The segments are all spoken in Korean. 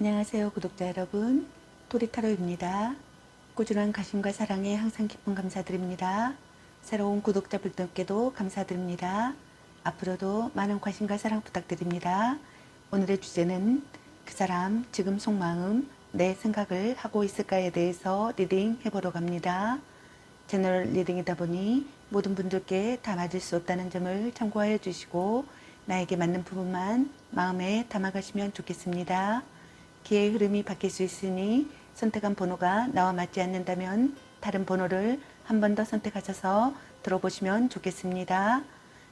안녕하세요 구독자 여러분, 토리타로입니다. 꾸준한 관심과 사랑에 항상 깊은 감사드립니다. 새로운 구독자분들께도 감사드립니다. 앞으로도 많은 관심과 사랑 부탁드립니다. 오늘의 주제는 그 사람 지금 속마음 내 생각을 하고 있을까에 대해서 리딩 해보러 갑니다. 제너럴 리딩이다 보니 모든 분들께 다 맞을 수 없다는 점을 참고하여 주시고 나에게 맞는 부분만 마음에 담아가시면 좋겠습니다. 기회의 흐름이 바뀔 수 있으니 선택한 번호가 나와 맞지 않는다면 다른 번호를 한 번 더 선택하셔서 들어보시면 좋겠습니다.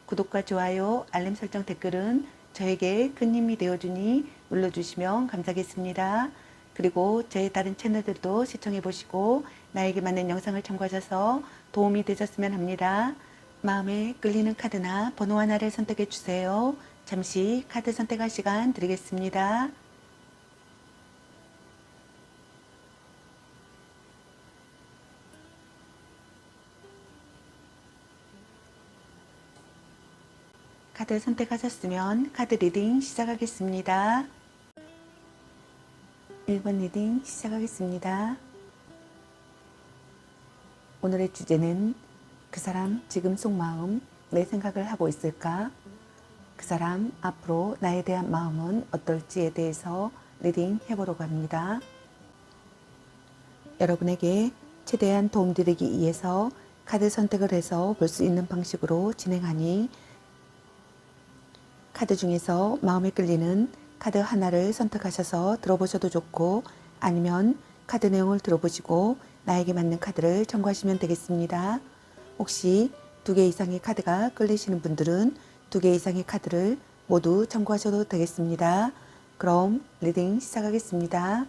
구독과 좋아요, 알림 설정, 댓글은 저에게 큰 힘이 되어주니 눌러주시면 감사하겠습니다. 그리고 저의 다른 채널들도 시청해 보시고 나에게 맞는 영상을 참고하셔서 도움이 되셨으면 합니다. 마음에 끌리는 카드나 번호 하나를 선택해 주세요. 잠시 카드 선택할 시간 드리겠습니다. 카드 선택하셨으면 카드 리딩 시작하겠습니다. 1번 리딩 시작하겠습니다. 오늘의 주제는 그 사람 지금 속마음 내 생각을 하고 있을까? 그 사람 앞으로 나에 대한 마음은 어떨지에 대해서 리딩 해보려고 합니다. 여러분에게 최대한 도움드리기 위해서 카드 선택을 해서 볼 수 있는 방식으로 진행하니 카드 중에서 마음에 끌리는 카드 하나를 선택하셔서 들어보셔도 좋고 아니면 카드 내용을 들어보시고 나에게 맞는 카드를 참고하시면 되겠습니다. 혹시 2개 이상의 카드가 끌리시는 분들은 2개 이상의 카드를 모두 참고하셔도 되겠습니다. 그럼 리딩 시작하겠습니다.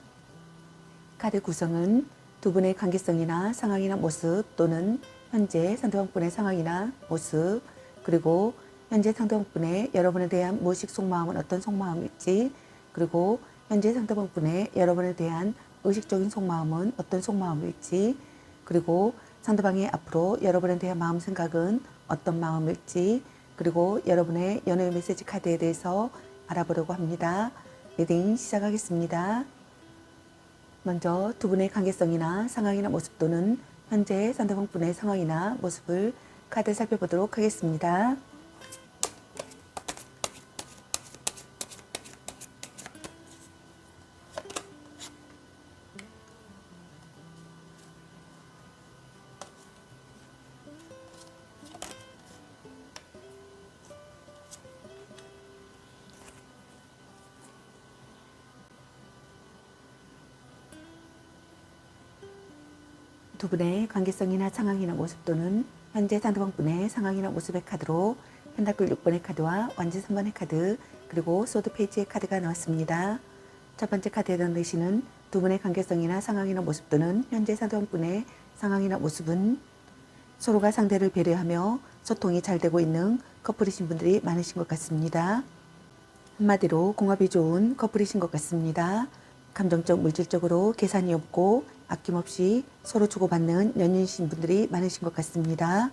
카드 구성은 두 분의 관계성이나 상황이나 모습 또는 현재 상대방분의 상황이나 모습 그리고 현재 상대방분의 여러분에 대한 무의식 속마음은 어떤 속마음일지 그리고 현재 상대방분의 여러분에 대한 의식적인 속마음은 어떤 속마음일지 그리고 상대방이 앞으로 여러분에 대한 마음 생각은 어떤 마음일지 그리고 여러분의 연애 메시지 카드에 대해서 알아보려고 합니다. 리딩 시작하겠습니다. 먼저 두 분의 관계성이나 상황이나 모습 또는 현재 상대방분의 상황이나 모습을 카드 살펴보도록 하겠습니다. 두 분의 관계성이나 상황이나 모습 또는 현재 상대방분의 상황이나 모습의 카드로 펜타클 6번의 카드와 완지 3번의 카드 그리고 소드 페이지의 카드가 나왔습니다. 첫 번째 카드에 해당되시는 두 분의 관계성이나 상황이나 모습 또는 현재 상대방분의 상황이나 모습은 서로가 상대를 배려하며 소통이 잘 되고 있는 커플이신 분들이 많으신 것 같습니다. 한마디로 궁합이 좋은 커플이신 것 같습니다. 감정적, 물질적으로 계산이 없고 아낌없이 서로 주고받는 연인이신 분들이 많으신 것 같습니다.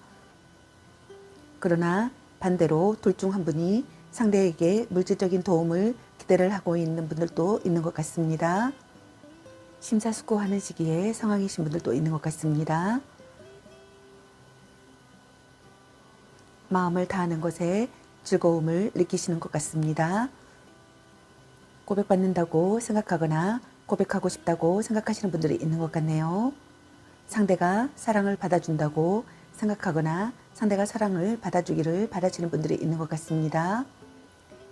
그러나 반대로 둘 중 한 분이 상대에게 물질적인 도움을 기대를 하고 있는 분들도 있는 것 같습니다. 심사숙고하는 시기에 상황이신 분들도 있는 것 같습니다. 마음을 다하는 것에 즐거움을 느끼시는 것 같습니다. 고백받는다고 생각하거나 고백하고 싶다고 생각하시는 분들이 있는 것 같네요. 상대가 사랑을 받아준다고 생각하거나 상대가 사랑을 받아주기를 바라시는 분들이 있는 것 같습니다.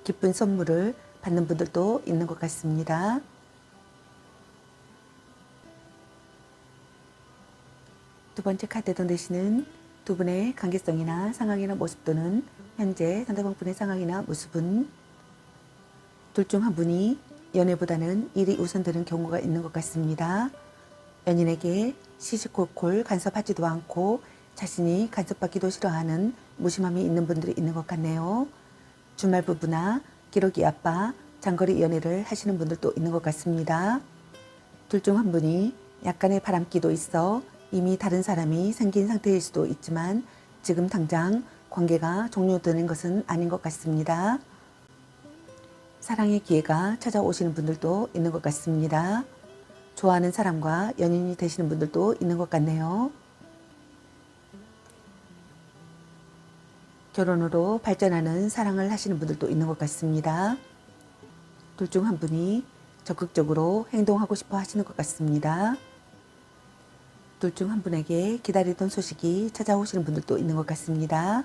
기쁜 선물을 받는 분들도 있는 것 같습니다. 두 번째 카드에 되시는 두 분의 관계성이나 상황이나 모습 또는 현재 상대방분의 상황이나 모습은 둘 중 한 분이 연애보다는 일이 우선되는 경우가 있는 것 같습니다. 연인에게 시시콜콜 간섭하지도 않고 자신이 간섭받기도 싫어하는 무심함이 있는 분들이 있는 것 같네요. 주말 부부나 기러기 아빠, 장거리 연애를 하시는 분들도 있는 것 같습니다. 둘 중 한 분이 약간의 바람기도 있어 이미 다른 사람이 생긴 상태일 수도 있지만 지금 당장 관계가 종료되는 것은 아닌 것 같습니다. 사랑의 기회가 찾아오시는 분들도 있는 것 같습니다. 좋아하는 사람과 연인이 되시는 분들도 있는 것 같네요. 결혼으로 발전하는 사랑을 하시는 분들도 있는 것 같습니다. 둘 중 한 분이 적극적으로 행동하고 싶어 하시는 것 같습니다. 둘 중 한 분에게 기다리던 소식이 찾아오시는 분들도 있는 것 같습니다.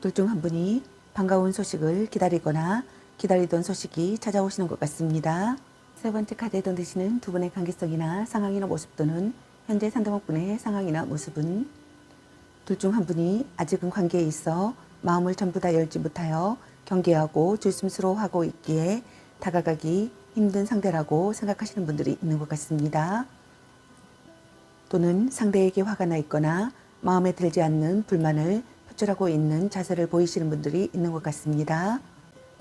둘 중 한 분이 반가운 소식을 기다리거나 기다리던 소식이 찾아오시는 것 같습니다. 세 번째 카드에 던지시는 두 분의 관계성이나 상황이나 모습 또는 현재 상대방분의 상황이나 모습은 둘 중 한 분이 아직은 관계에 있어 마음을 전부 다 열지 못하여 경계하고 조심스러워하고 있기에 다가가기 힘든 상대라고 생각하시는 분들이 있는 것 같습니다. 또는 상대에게 화가 나 있거나 마음에 들지 않는 불만을 표출하고 있는 자세를 보이시는 분들이 있는 것 같습니다.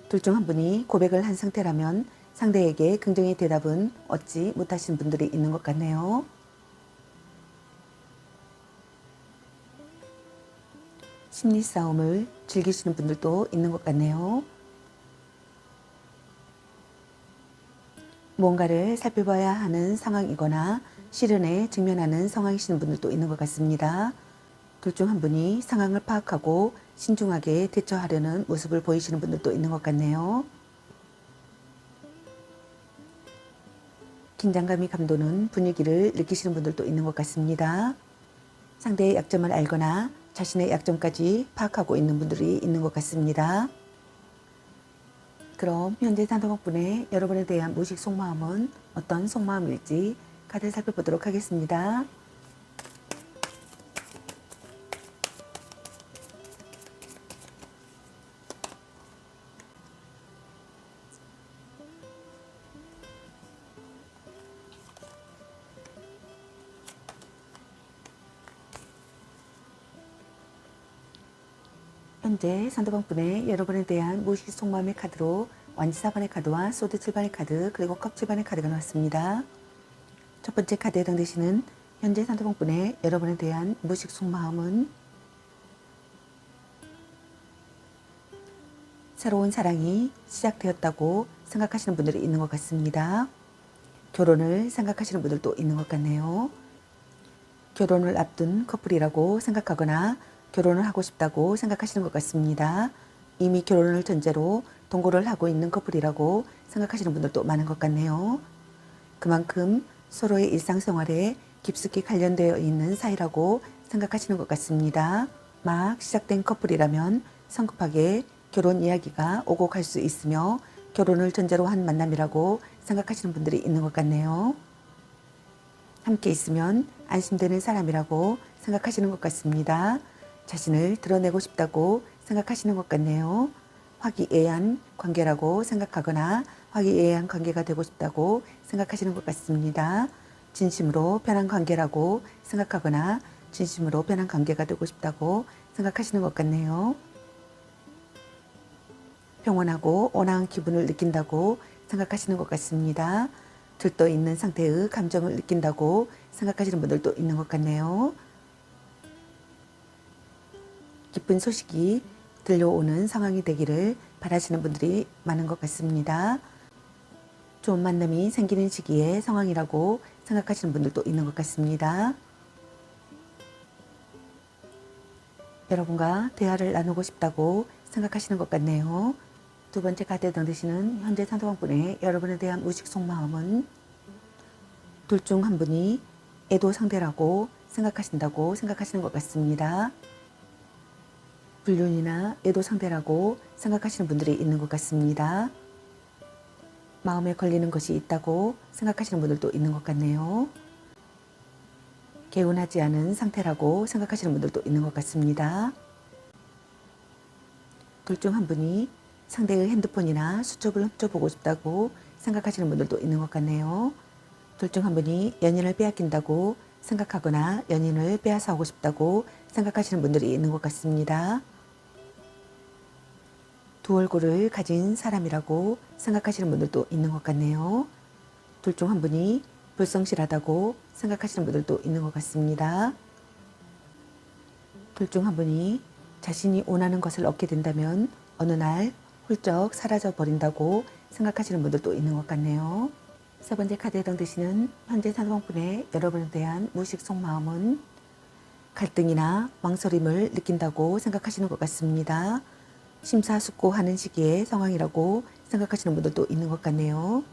둘 중 한 분이 고백을 한 상태라면 상대에게 긍정의 대답은 얻지 못하시는 분들이 있는 것 같네요. 심리 싸움을 즐기시는 분들도 있는 것 같네요. 뭔가를 살펴봐야 하는 상황이거나 시련에 직면하는 상황이시는 분들도 있는 것 같습니다. 둘 중 한 분이 상황을 파악하고 신중하게 대처하려는 모습을 보이시는 분들도 있는 것 같네요. 긴장감이 감도는 분위기를 느끼시는 분들도 있는 것 같습니다. 상대의 약점을 알거나 자신의 약점까지 파악하고 있는 분들이 있는 것 같습니다. 그럼 현재 상대방분의 여러분에 대한 무의식 속마음은 어떤 속마음일지 카드 살펴보도록 하겠습니다. 현재 상대방분의 여러분에 대한 무의식 속마음의 카드로 완지 4번의 카드와 소드 7번의 카드 그리고 컵 7번의 카드가 나왔습니다. 첫 번째 카드에 해당되시는 현재 상대방분의 여러분에 대한 무의식 속마음은 새로운 사랑이 시작되었다고 생각하시는 분들이 있는 것 같습니다. 결혼을 생각하시는 분들도 있는 것 같네요. 결혼을 앞둔 커플이라고 생각하거나 결혼을 하고 싶다고 생각하시는 것 같습니다. 이미 결혼을 전제로 동거를 하고 있는 커플이라고 생각하시는 분들도 많은 것 같네요. 그만큼 서로의 일상생활에 깊숙이 관련되어 있는 사이라고 생각하시는 것 같습니다. 막 시작된 커플이라면 성급하게 결혼 이야기가 오고 갈 수 있으며 결혼을 전제로 한 만남이라고 생각하시는 분들이 있는 것 같네요. 함께 있으면 안심되는 사람이라고 생각하시는 것 같습니다. 자신을 드러내고 싶다고 생각하시는 것 같네요. 화기애애한 관계라고 생각하거나 화기애애한 관계가 되고 싶다고 생각하시는 것 같습니다. 진심으로 편한 관계라고 생각하거나 진심으로 편한 관계가 되고 싶다고 생각하시는 것 같네요. 평온하고 온화한 기분을 느낀다고 생각하시는 것 같습니다. 들떠 있는 상태의 감정을 느낀다고 생각하시는 분들도 있는 것 같네요. 기쁜 소식이 들려오는 상황이 되기를 바라시는 분들이 많은 것 같습니다. 좋은 만남이 생기는 시기의 상황이라고 생각하시는 분들도 있는 것 같습니다. 여러분과 대화를 나누고 싶다고 생각하시는 것 같네요. 두 번째 카드에 해당되시는 현재 상대방분의 여러분에 대한 무의식 속마음은 둘 중 한 분이 애도 상대라고 생각하신다고 생각하시는 것 같습니다. 불륜이나 애도 상대라고 생각하시는 분들이 있는 것 같습니다. 마음에 걸리는 것이 있다고 생각하시는 분들도 있는 것 같네요. 개운하지 않은 상태라고 생각하시는 분들도 있는 것 같습니다. 둘 중 한 분이 상대의 핸드폰이나 수첩을 훔쳐보고 싶다고 생각하시는 분들도 있는 것 같네요. 둘 중 한 분이 연인을 빼앗긴다고 생각하거나 연인을 빼앗아오고 싶다고 생각하시는 분들이 있는 것 같습니다. 두 얼굴을 가진 사람이라고 생각하시는 분들도 있는 것 같네요. 둘 중 한 분이 불성실하다고 생각하시는 분들도 있는 것 같습니다. 둘 중 한 분이 자신이 원하는 것을 얻게 된다면 어느 날 훌쩍 사라져 버린다고 생각하시는 분들도 있는 것 같네요. 세 번째 카드에 해당되시는 현재 상황분의 여러분에 대한 무의식 속마음은 갈등이나 망설임을 느낀다고 생각하시는 것 같습니다. 심사숙고하는 시기의 상황이라고 생각하시는 분들도 있는 것 같네요.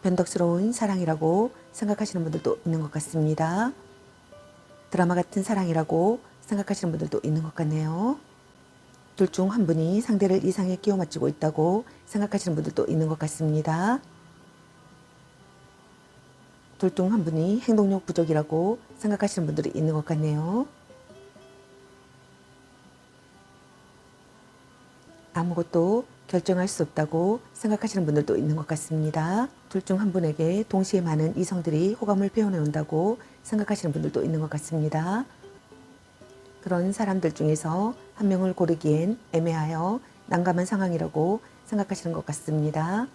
변덕스러운 사랑이라고 생각하시는 분들도 있는 것 같습니다. 드라마 같은 사랑이라고 생각하시는 분들도 있는 것 같네요. 둘 중 한 분이 상대를 이상에 끼워 맞추고 있다고 생각하시는 분들도 있는 것 같습니다. 둘 중 한 분이 행동력 부족이라고 생각하시는 분들이 있는 것 같네요. 아무것도 결정할 수 없다고 생각하시는 분들도 있는 것 같습니다. 둘 중 한 분에게 동시에 많은 이성들이 호감을 표현해온다고 생각하시는 분들도 있는 것 같습니다. 그런 사람들 중에서 한 명을 고르기엔 애매하여 난감한 상황이라고 생각하시는 것 같습니다.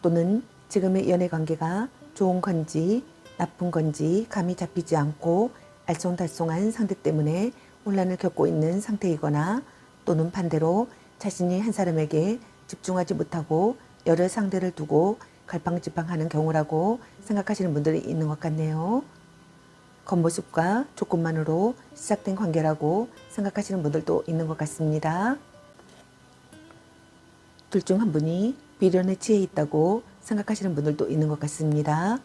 또는 지금의 연애 관계가 좋은 건지 나쁜 건지 감이 잡히지 않고 알쏭달쏭한 상대 때문에 혼란을 겪고 있는 상태이거나 또는 반대로 자신이 한 사람에게 집중하지 못하고 여러 상대를 두고 갈팡질팡하는 경우라고 생각하시는 분들이 있는 것 같네요. 겉모습과 조건만으로 시작된 관계라고 생각하시는 분들도 있는 것 같습니다. 둘 중 한 분이 비련에 취해 있다고 생각하시는 분들도 있는 것 같습니다.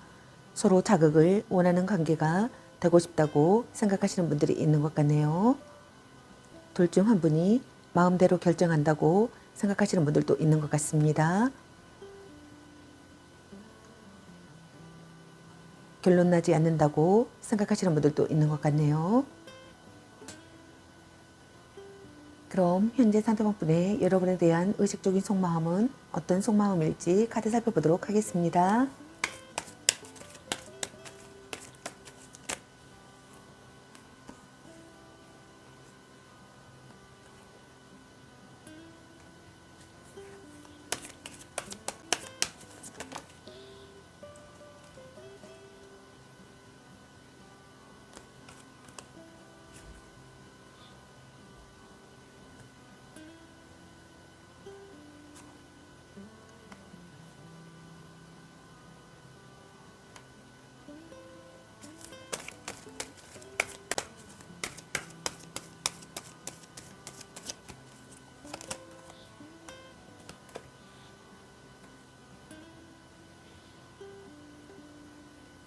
서로 자극을 원하는 관계가 되고 싶다고 생각하시는 분들이 있는 것 같네요. 둘 중 한 분이 마음대로 결정한다고 생각하시는 분들도 있는 것 같습니다. 결론 나지 않는다고 생각하시는 분들도 있는 것 같네요. 그럼 현재 상대방분의 여러분에 대한 의식적인 속마음은 어떤 속마음일지 카드 살펴보도록 하겠습니다.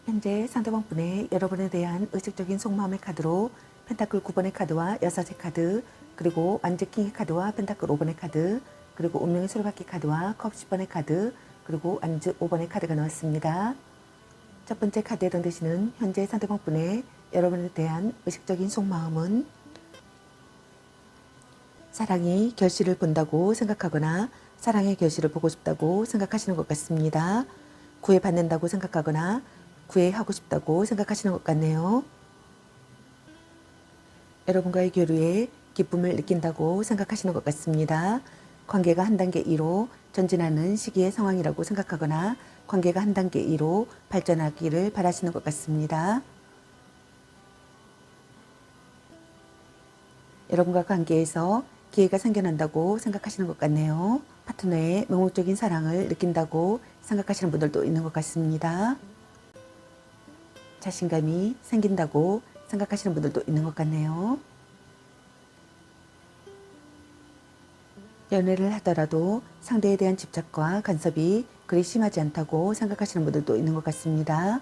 현재 상대방분의 여러분에 대한 의식적인 속마음의 카드로 펜타클 9번의 카드와 여섯의 카드, 그리고 완제킹의 카드와 펜타클 5번의 카드, 그리고 운명의 수레바퀴 카드와 컵 10번의 카드, 그리고 안즈 5번의 카드가 나왔습니다. 첫 번째 카드에 해당되시는 현재 상대방분의 여러분에 대한 의식적인 속마음은 사랑이 결실을 본다고 생각하거나 사랑의 결실을 보고 싶다고 생각하시는 것 같습니다. 구애받는다고 생각하거나 구애하고 싶다고 생각하시는 것 같네요. 여러분과의 교류에 기쁨을 느낀다고 생각하시는 것 같습니다. 관계가 한 단계 2로 전진하는 시기의 상황이라고 생각하거나 관계가 한 단계 2로 발전하기를 바라시는 것 같습니다. 여러분과 관계에서 기회가 생겨난다고 생각하시는 것 같네요. 파트너의 맹목적인 사랑을 느낀다고 생각하시는 분들도 있는 것 같습니다. 자신감이 생긴다고 생각하시는 분들도 있는 것 같네요. 연애를 하더라도 상대에 대한 집착과 간섭이 그리 심하지 않다고 생각하시는 분들도 있는 것 같습니다.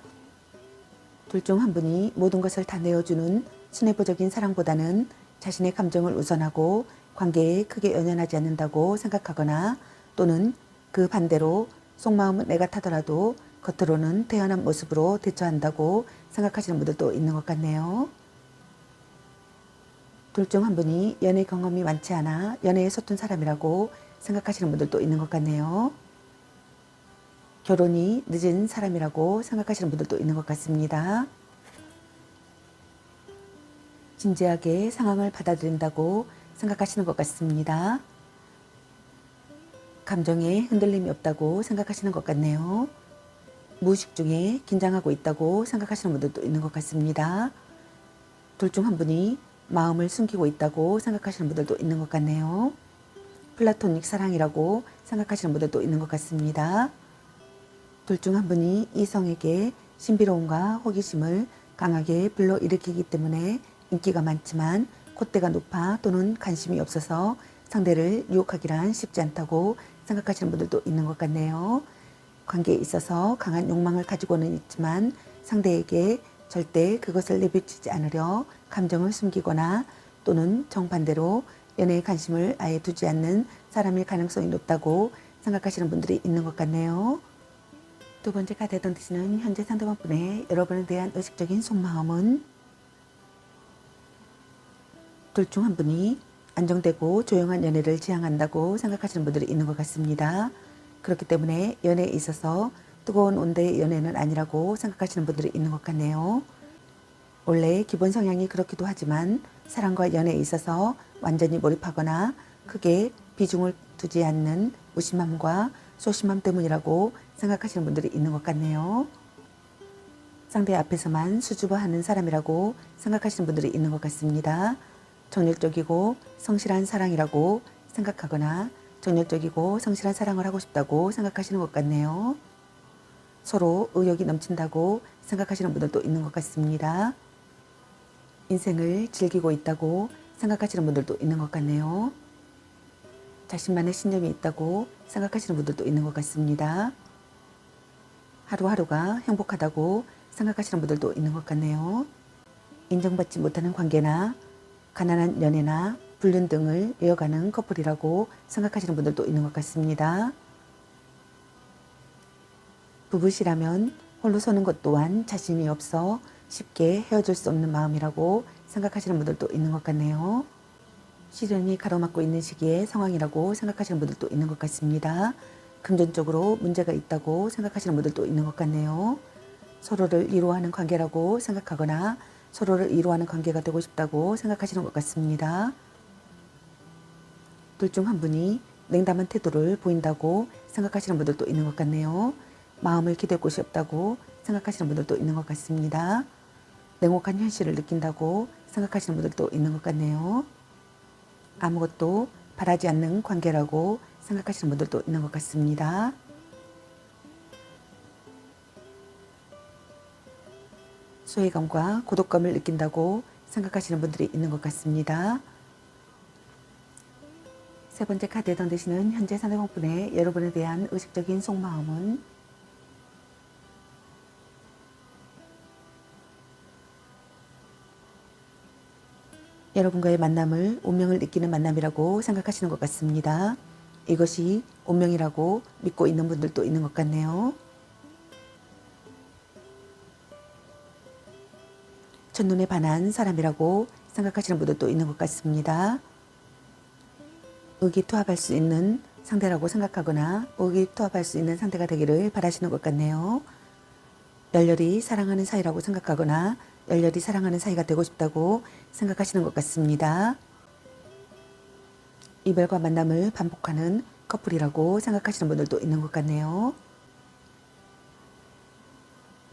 둘 중 한 분이 모든 것을 다 내어주는 순애보적인 사랑보다는 자신의 감정을 우선하고 관계에 크게 연연하지 않는다고 생각하거나 또는 그 반대로 속마음은 내 같아더라도 겉으로는 태연한 모습으로 대처한다고 생각하시는 분들도 있는 것 같네요. 둘 중 한 분이 연애 경험이 많지 않아 연애에 서툰 사람이라고 생각하시는 분들도 있는 것 같네요. 결혼이 늦은 사람이라고 생각하시는 분들도 있는 것 같습니다. 진지하게 상황을 받아들인다고 생각하시는 것 같습니다. 감정에 흔들림이 없다고 생각하시는 것 같네요. 무의식 중에 긴장하고 있다고 생각하시는 분들도 있는 것 같습니다. 둘 중 한 분이 마음을 숨기고 있다고 생각하시는 분들도 있는 것 같네요. 플라토닉 사랑이라고 생각하시는 분들도 있는 것 같습니다. 둘 중 한 분이 이성에게 신비로움과 호기심을 강하게 불러일으키기 때문에 인기가 많지만 콧대가 높아 또는 관심이 없어서 상대를 유혹하기란 쉽지 않다고 생각하시는 분들도 있는 것 같네요. 관계에 있어서 강한 욕망을 가지고는 있지만 상대에게 절대 그것을 내비치지 않으려 감정을 숨기거나 또는 정반대로 연애에 관심을 아예 두지 않는 사람일 가능성이 높다고 생각하시는 분들이 있는 것 같네요. 두 번째 카드에 던지시는 현재 상대방분의 여러분에 대한 의식적인 속마음은 둘 중 한 분이 안정되고 조용한 연애를 지향한다고 생각하시는 분들이 있는 것 같습니다. 그렇기 때문에 연애에 있어서 뜨거운 온대의 연애는 아니라고 생각하시는 분들이 있는 것 같네요. 원래 기본 성향이 그렇기도 하지만 사랑과 연애에 있어서 완전히 몰입하거나 크게 비중을 두지 않는 무심함과 소심함 때문이라고 생각하시는 분들이 있는 것 같네요. 상대 앞에서만 수줍어하는 사람이라고 생각하시는 분들이 있는 것 같습니다. 정열적이고 성실한 사랑이라고 생각하거나 정열적이고 성실한 사랑을 하고 싶다고 생각하시는 것 같네요. 서로 의욕이 넘친다고 생각하시는 분들도 있는 것 같습니다. 인생을 즐기고 있다고 생각하시는 분들도 있는 것 같네요. 자신만의 신념이 있다고 생각하시는 분들도 있는 것 같습니다. 하루하루가 행복하다고 생각하시는 분들도 있는 것 같네요. 인정받지 못하는 관계나 가난한 연애나 불륜 등을 이어가는 커플이라고 생각하시는 분들도 있는 것 같습니다. 부부시라면 홀로 서는 것 또한 자신이 없어 쉽게 헤어질 수 없는 마음이라고 생각하시는 분들도 있는 것 같네요. 시련이 가로막고 있는 시기의 상황이라고 생각하시는 분들도 있는 것 같습니다. 금전적으로 문제가 있다고 생각하시는 분들도 있는 것 같네요. 서로를 위로하는 관계라고 생각하거나 서로를 위로하는 관계가 되고 싶다고 생각하시는 것 같습니다. 둘 중 한 분이 냉담한 태도를 보인다고 생각하시는 분들도 있는 것 같네요. 마음을 기댈 곳이 없다고 생각하시는 분들도 있는 것 같습니다. 냉혹한 현실을 느낀다고 생각하시는 분들도 있는 것 같네요. 아무것도 바라지 않는 관계라고 생각하시는 분들도 있는 것 같습니다. 소외감과 고독감을 느낀다고 생각하시는 분들이 있는 것 같습니다. 세 번째 카드에 던지시는 현재 상대방분의 여러분에 대한 의식적인 속마음은 여러분과의 만남을 운명을 느끼는 만남이라고 생각하시는 것 같습니다. 이것이 운명이라고 믿고 있는 분들도 있는 것 같네요. 첫눈에 반한 사람이라고 생각하시는 분들도 있는 것 같습니다. 의기투합할 수 있는 상대라고 생각하거나 의기투합할 수 있는 상대가 되기를 바라시는 것 같네요. 열렬히 사랑하는 사이라고 생각하거나 열렬히 사랑하는 사이가 되고 싶다고 생각하시는 것 같습니다. 이별과 만남을 반복하는 커플이라고 생각하시는 분들도 있는 것 같네요.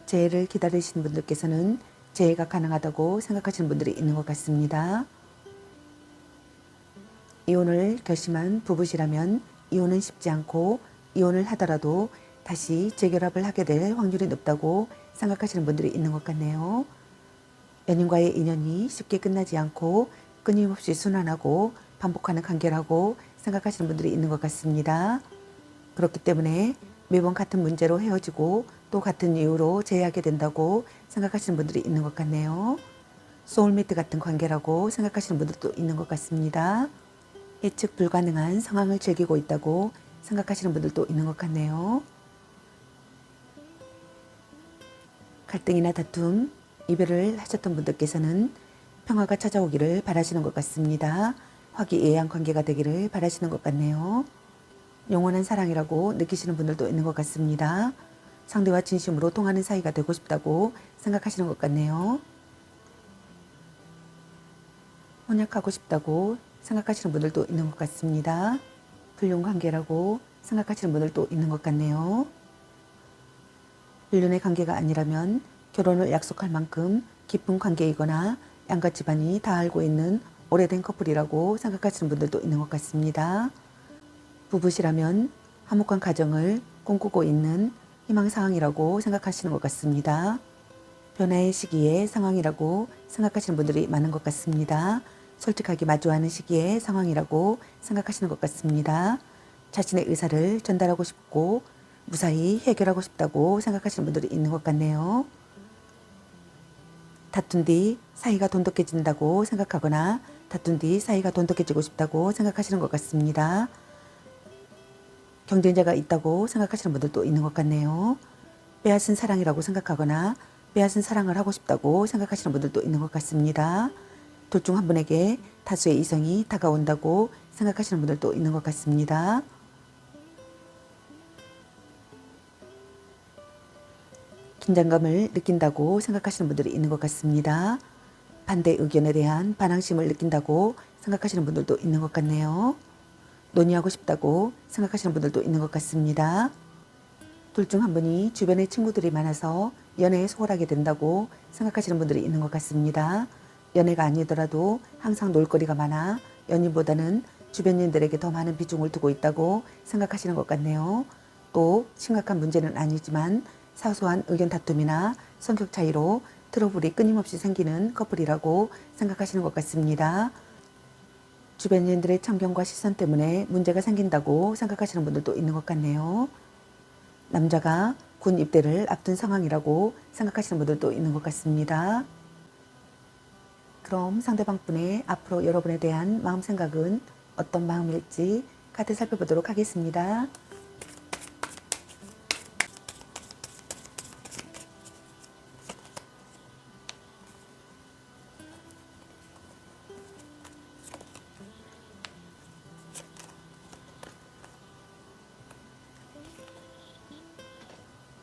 재해를 기다리시는 분들께서는 재해가 가능하다고 생각하시는 분들이 있는 것 같습니다. 이혼을 결심한 부부시라면 이혼은 쉽지 않고 이혼을 하더라도 다시 재결합을 하게 될 확률이 높다고 생각하시는 분들이 있는 것 같네요. 연인과의 인연이 쉽게 끝나지 않고 끊임없이 순환하고 반복하는 관계라고 생각하시는 분들이 있는 것 같습니다. 그렇기 때문에 매번 같은 문제로 헤어지고 또 같은 이유로 재회하게 된다고 생각하시는 분들이 있는 것 같네요. 소울메이트 같은 관계라고 생각하시는 분들도 있는 것 같습니다. 예측 불가능한 상황을 즐기고 있다고 생각하시는 분들도 있는 것 같네요. 갈등이나 다툼, 이별을 하셨던 분들께서는 평화가 찾아오기를 바라시는 것 같습니다. 화기애애한 관계가 되기를 바라시는 것 같네요. 영원한 사랑이라고 느끼시는 분들도 있는 것 같습니다. 상대와 진심으로 통하는 사이가 되고 싶다고 생각하시는 것 같네요. 혼약하고 싶다고 생각하시는 분들도 있는 것 같습니다. 불륜 관계라고 생각하시는 분들도 있는 것 같네요. 불륜의 관계가 아니라면 결혼을 약속할 만큼 깊은 관계이거나 양가 집안이 다 알고 있는 오래된 커플이라고 생각하시는 분들도 있는 것 같습니다. 부부시라면 화목한 가정을 꿈꾸고 있는 희망 상황이라고 생각하시는 것 같습니다. 변화의 시기의 상황이라고 생각하시는 분들이 많은 것 같습니다. 솔직하게 마주하는 시기의 상황이라고 생각하시는 것 같습니다. 자신의 의사를 전달하고 싶고 무사히 해결하고 싶다고 생각하시는 분들이 있는 것 같네요. 다툰 뒤 사이가 돈독해진다고 생각하거나 다툰 뒤 사이가 돈독해지고 싶다고 생각하시는 것 같습니다. 경쟁자가 있다고 생각하시는 분들도 있는 것 같네요. 빼앗은 사랑이라고 생각하거나 빼앗은 사랑을 하고 싶다고 생각하시는 분들도 있는 것 같습니다. 둘 중 한 분에게 다수의 이성이 다가온다고 생각하시는 분들도 있는 것 같습니다. 긴장감을 느낀다고 생각하시는 분들이 있는 것 같습니다. 반대 의견에 대한 반항심을 느낀다고 생각하시는 분들도 있는 것 같네요. 논의하고 싶다고 생각하시는 분들도 있는 것 같습니다. 둘 중 한 분이 주변에 친구들이 많아서 연애에 소홀하게 된다고 생각하시는 분들이 있는 것 같습니다. 연애가 아니더라도 항상 놀거리가 많아 연인보다는 주변인들에게 더 많은 비중을 두고 있다고 생각하시는 것 같네요. 또 심각한 문제는 아니지만 사소한 의견 다툼이나 성격 차이로 트러블이 끊임없이 생기는 커플이라고 생각하시는 것 같습니다. 주변인들의 참견과 시선 때문에 문제가 생긴다고 생각하시는 분들도 있는 것 같네요. 남자가 군 입대를 앞둔 상황이라고 생각하시는 분들도 있는 것 같습니다. 그럼 상대방 분의 앞으로 여러분에 대한 마음 생각은 어떤 마음일지 카드 살펴보도록 하겠습니다.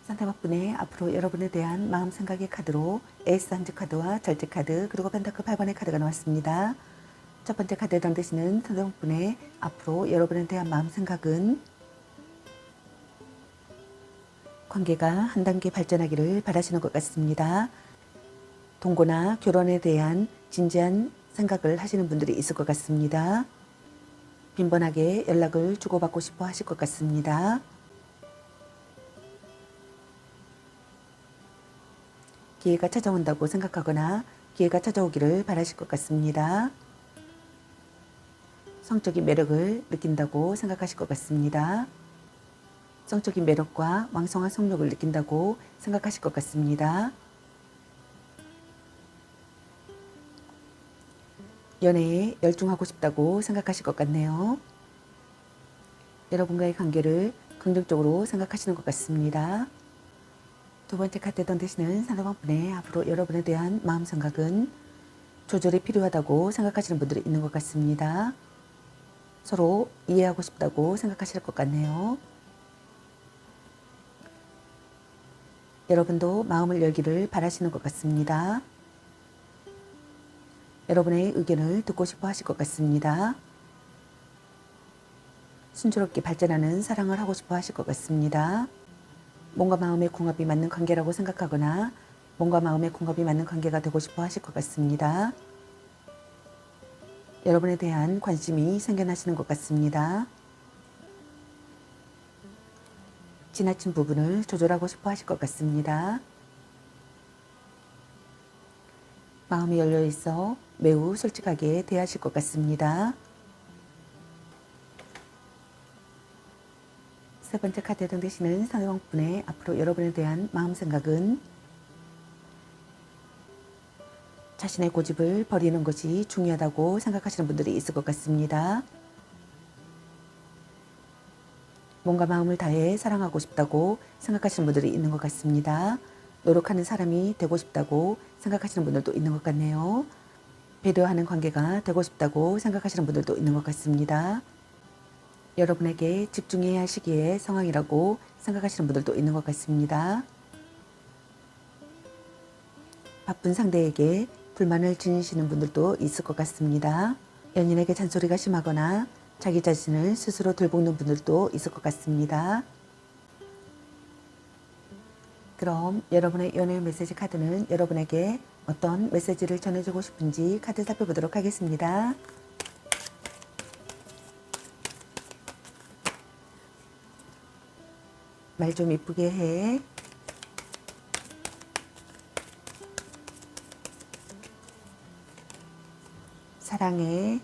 상대방 분의 앞으로 여러분에 대한 마음 생각의 카드로 에이스 한지 카드와 절제 카드 그리고 펜타클 8번의 카드가 나왔습니다. 첫 번째 카드에 해당되시는 상대방 분의 앞으로 여러분에 대한 마음 생각은 관계가 한 단계 발전하기를 바라시는 것 같습니다. 동거나 결혼에 대한 진지한 생각을 하시는 분들이 있을 것 같습니다. 빈번하게 연락을 주고받고 싶어 하실 것 같습니다. 기회가 찾아온다고 생각하거나 기회가 찾아오기를 바라실 것 같습니다. 성적인 매력을 느낀다고 생각하실 것 같습니다. 성적인 매력과 왕성한 성욕을 느낀다고 생각하실 것 같습니다. 연애에 열중하고 싶다고 생각하실 것 같네요. 여러분과의 관계를 긍정적으로 생각하시는 것 같습니다. 두 번째 카드에 던지시는 상대방 분의 앞으로 여러분에 대한 마음 생각은 조절이 필요하다고 생각하시는 분들이 있는 것 같습니다. 서로 이해하고 싶다고 생각하실 것 같네요. 여러분도 마음을 열기를 바라시는 것 같습니다. 여러분의 의견을 듣고 싶어 하실 것 같습니다. 순조롭게 발전하는 사랑을 하고 싶어 하실 것 같습니다. 몸과 마음의 궁합이 맞는 관계라고 생각하거나 몸과 마음의 궁합이 맞는 관계가 되고 싶어 하실 것 같습니다. 여러분에 대한 관심이 생겨나시는 것 같습니다. 지나친 부분을 조절하고 싶어 하실 것 같습니다. 마음이 열려 있어 매우 솔직하게 대하실 것 같습니다. 세 번째 카드에 해당되시는 상대방 분의 앞으로 여러분에 대한 마음 생각은 자신의 고집을 버리는 것이 중요하다고 생각하시는 분들이 있을 것 같습니다. 몸과 마음을 다해 사랑하고 싶다고 생각하시는 분들이 있는 것 같습니다. 노력하는 사람이 되고 싶다고 생각하시는 분들도 있는 것 같네요. 배려하는 관계가 되고 싶다고 생각하시는 분들도 있는 것 같습니다. 여러분에게 집중해야 할 시기의 상황이라고 생각하시는 분들도 있는 것 같습니다. 바쁜 상대에게 불만을 지니시는 분들도 있을 것 같습니다. 연인에게 잔소리가 심하거나 자기 자신을 스스로 들볶는 분들도 있을 것 같습니다. 그럼 여러분의 연애 메시지 카드는 여러분에게 어떤 메시지를 전해주고 싶은지 카드 살펴보도록 하겠습니다. 말 좀 이쁘게 해. 사랑해.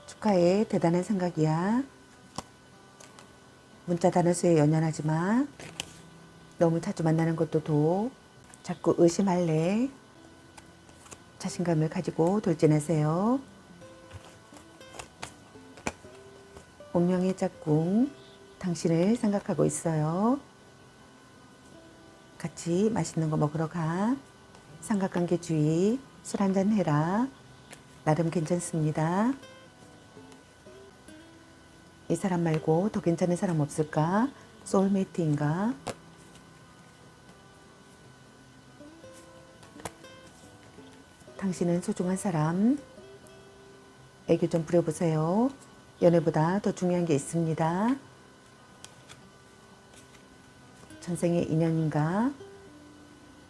축하해. 대단한 생각이야. 문자 단어 수에 연연하지 마. 너무 자주 만나는 것도 자꾸 의심할래. 자신감을 가지고 돌진하세요. 운명의 짝꿍, 당신을 생각하고 있어요. 같이 맛있는 거 먹으러 가. 삼각관계주의, 술 한잔 해라. 나름 괜찮습니다. 이 사람 말고 더 괜찮은 사람 없을까? 소울메이트인가? 당신은 소중한 사람. 애교 좀 부려보세요. 연애보다 더 중요한 게 있습니다. 전생의 인연인가?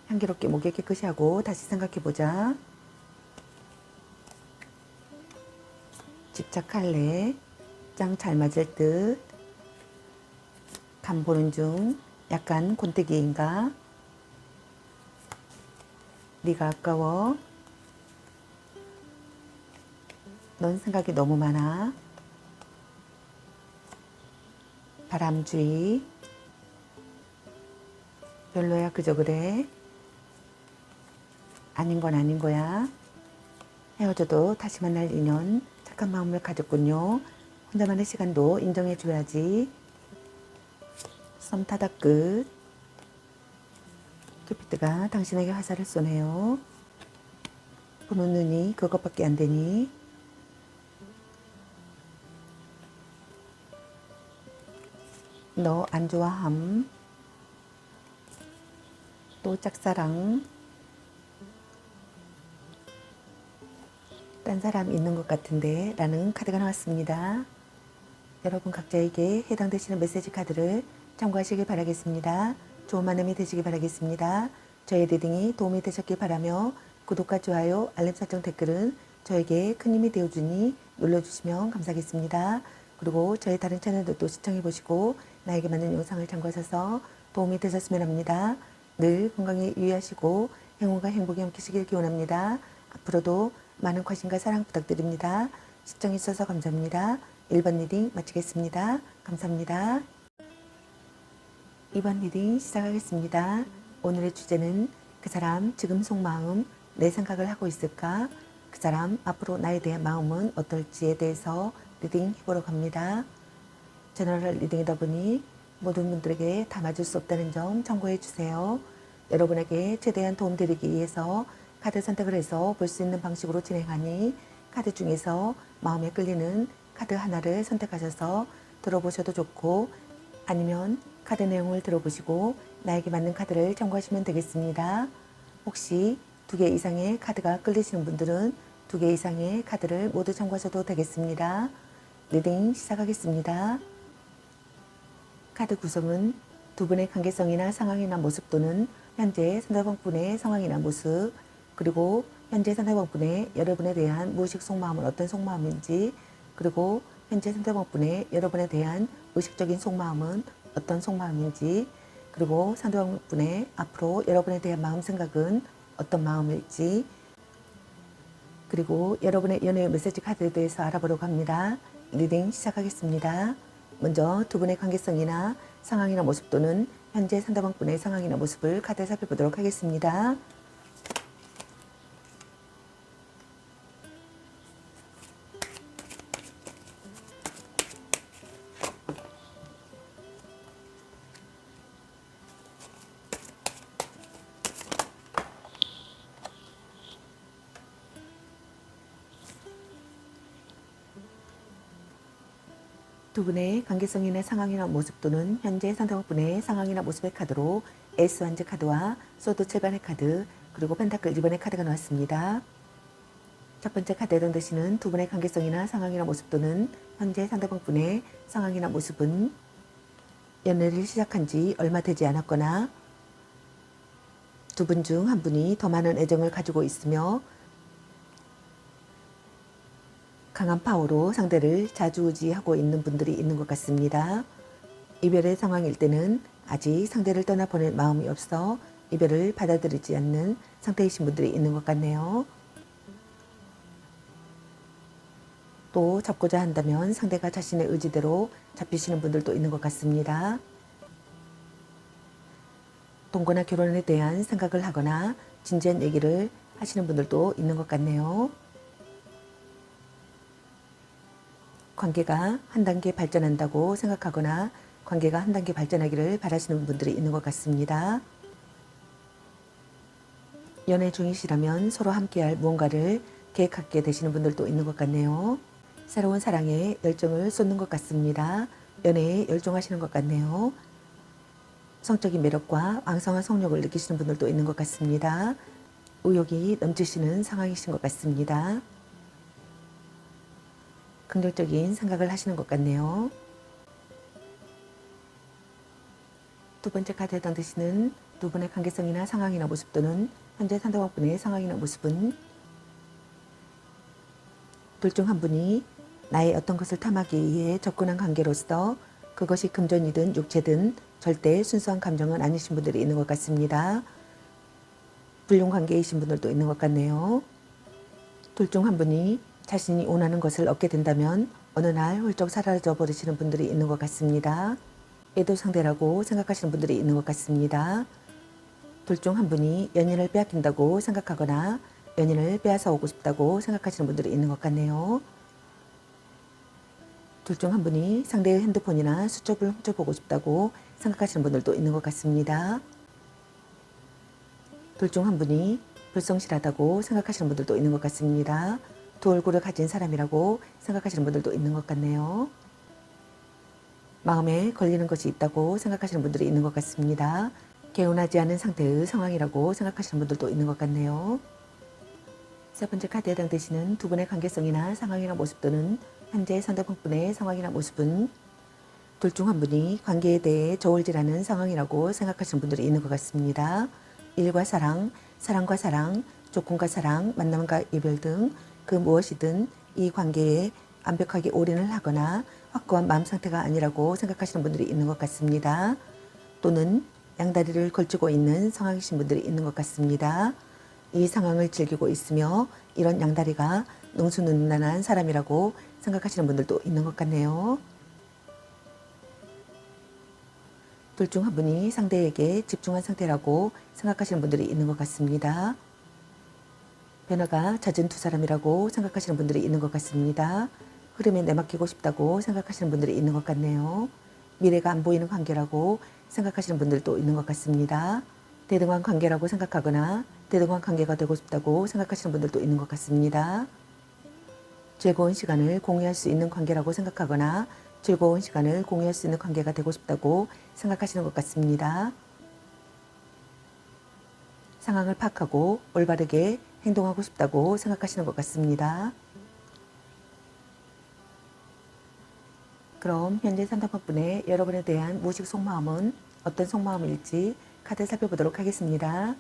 향기롭게 목에 깨끗이 하고 다시 생각해보자. 집착할래? 짱 잘 맞을 듯. 간 보는 중. 약간 곤태기인가? 네가 아까워. 넌 생각이 너무 많아. 바람주의. 별로야 그저 그래. 아닌 건 아닌 거야. 헤어져도 다시 만날 인연. 착한 마음을 가졌군요. 혼자만의 시간도 인정해줘야지. 썸 타다 끝. 큐피드가 당신에게 화살을 쏘네요. 보는 눈이 그것밖에 안 되니. 너 안 좋아함. 또 짝사랑. 딴 사람 있는 것 같은데 라는 카드가 나왔습니다. 여러분 각자에게 해당되시는 메시지 카드를 참고하시길 바라겠습니다. 좋은 만남이 되시길 바라겠습니다. 저의 리딩이 도움이 되셨길 바라며 구독과 좋아요, 알림 설정 댓글은 저에게 큰 힘이 되어주니 눌러주시면 감사하겠습니다. 그리고 저의 다른 채널들도 시청해보시고 나에게 맞는 영상을 참고하셔서 도움이 되셨으면 합니다. 늘 건강에 유의하시고 행운과 행복이 함께시길 기원합니다. 앞으로도 많은 관심과 사랑 부탁드립니다. 시청해주셔서 감사합니다. 1번 리딩 마치겠습니다. 감사합니다. 2번 리딩 시작하겠습니다. 오늘의 주제는 그 사람 지금 속마음, 내 생각을 하고 있을까? 그 사람 앞으로 나에 대한 마음은 어떨지에 대해서 리딩 해보러 갑니다. 제너럴 리딩이다 보니 모든 분들에게 다 맞을 수 없다는 점 참고해 주세요. 여러분에게 최대한 도움드리기 위해서 카드 선택을 해서 볼 수 있는 방식으로 진행하니 카드 중에서 마음에 끌리는 카드 하나를 선택하셔서 들어보셔도 좋고 아니면 카드 내용을 들어보시고 나에게 맞는 카드를 참고하시면 되겠습니다. 혹시 2개 이상의 카드가 끌리시는 분들은 2개 이상의 카드를 모두 참고하셔도 되겠습니다. 리딩 시작하겠습니다. 카드 구성은 두 분의 관계성이나 상황이나 모습 또는 현재 상대방분의 상황이나 모습 그리고 현재 상대방분의 여러분에 대한 무의식 속마음은 어떤 속마음인지 그리고 현재 상대방분의 여러분에 대한 의식적인 속마음은 어떤 속마음인지 그리고 상대방분의 앞으로 여러분에 대한 마음 생각은 어떤 마음일지 그리고 여러분의 연애 메시지 카드에 대해서 알아보려고 합니다. 리딩 시작하겠습니다. 먼저 두 분의 관계성이나 상황이나 모습 또는 현재 상대방분의 상황이나 모습을 카드에 살펴보도록 하겠습니다. 두 분의 관계성이나 상황이나 모습 또는 현재 상대방분의 상황이나 모습의 카드로 에이스 완즈 카드와 소드 7번의 카드 그리고 펜타클 2번의 카드가 나왔습니다. 첫 번째 카드에 해당되시는 두 분의 관계성이나 상황이나 모습 또는 현재 상대방분의 상황이나 모습은 연애를 시작한 지 얼마 되지 않았거나 두 분 중 한 분이 더 많은 애정을 가지고 있으며 강한 파워로 상대를 좌지우지하고 있는 분들이 있는 것 같습니다. 이별의 상황일 때는 아직 상대를 떠나보낼 마음이 없어 이별을 받아들이지 않는 상태이신 분들이 있는 것 같네요. 또 잡고자 한다면 상대가 자신의 의지대로 잡히시는 분들도 있는 것 같습니다. 동거나 결혼에 대한 생각을 하거나 진지한 얘기를 하시는 분들도 있는 것 같네요. 관계가 한 단계 발전한다고 생각하거나 관계가 한 단계 발전하기를 바라시는 분들이 있는 것 같습니다. 연애 중이시라면 서로 함께할 무언가를 계획하게 되시는 분들도 있는 것 같네요. 새로운 사랑에 열정을 쏟는 것 같습니다. 연애에 열중하시는 것 같네요. 성적인 매력과 왕성한 성욕을 느끼시는 분들도 있는 것 같습니다. 의욕이 넘치시는 상황이신 것 같습니다. 긍정적인 생각을 하시는 것 같네요. 두 번째 카드에 해당되시는 두 분의 관계성이나 상황이나 모습 또는 현재 상대방분의 상황이나 모습은 둘 중 한 분이 나의 어떤 것을 탐하기 위해 접근한 관계로서 그것이 금전이든 육체든 절대 순수한 감정은 아니신 분들이 있는 것 같습니다. 불륜 관계이신 분들도 있는 것 같네요. 둘 중 한 분이 자신이 원하는 것을 얻게 된다면 어느 날 훌쩍 사라져 버리시는 분들이 있는 것 같습니다. 애도 상대라고 생각하시는 분들이 있는 것 같습니다. 둘 중 한 분이 연인을 빼앗긴다고 생각하거나 연인을 빼앗아 오고 싶다고 생각하시는 분들이 있는 것 같네요. 둘 중 한 분이 상대의 핸드폰이나 수첩을 훔쳐보고 싶다고 생각하시는 분들도 있는 것 같습니다. 둘 중 한 분이 불성실하다고 생각하시는 분들도 있는 것 같습니다. 두 얼굴을 가진 사람이라고 생각하시는 분들도 있는 것 같네요. 마음에 걸리는 것이 있다고 생각하시는 분들이 있는 것 같습니다. 개운하지 않은 상태의 상황이라고 생각하시는 분들도 있는 것 같네요. 세 번째 카드에 해당되시는 두 분의 관계성이나 상황이나 모습 또는 현재 상대방분의 상황이나 모습은 둘 중 한 분이 관계에 대해 저울질하는 상황이라고 생각하시는 분들이 있는 것 같습니다. 일과 사랑, 사랑과 사랑, 조건과 사랑, 만남과 이별 등 그 무엇이든 이 관계에 완벽하게 올인을 하거나 확고한 마음 상태가 아니라고 생각하시는 분들이 있는 것 같습니다. 또는 양다리를 걸치고 있는 상황이신 분들이 있는 것 같습니다. 이 상황을 즐기고 있으며 이런 양다리가 능수능란한 사람이라고 생각하시는 분들도 있는 것 같네요. 둘 중 한 분이 상대에게 집중한 상태라고 생각하시는 분들이 있는 것 같습니다. 변화가 잦은 두 사람이라고 생각하시는 분들이 있는 것 같습니다. 흐름에 내맡기고 싶다고 생각하시는 분들이 있는 것 같네요. 미래가 안 보이는 관계라고 생각하시는 분들도 있는 것 같습니다. 대등한 관계라고 생각하거나 대등한 관계가 되고 싶다고 생각하시는 분들도 있는 것 같습니다. 즐거운 시간을 공유할 수 있는 관계라고 생각하거나 즐거운 시간을 공유할 수 있는 관계가 되고 싶다고 생각하시는 것 같습니다. 상황을 파악하고 올바르게 행동하고 싶다고 생각하시는 것 같습니다. 그럼 현재 상담분의 여러분에 대한 무의식 속마음은 어떤 속마음일지 카드 살펴보도록 하겠습니다.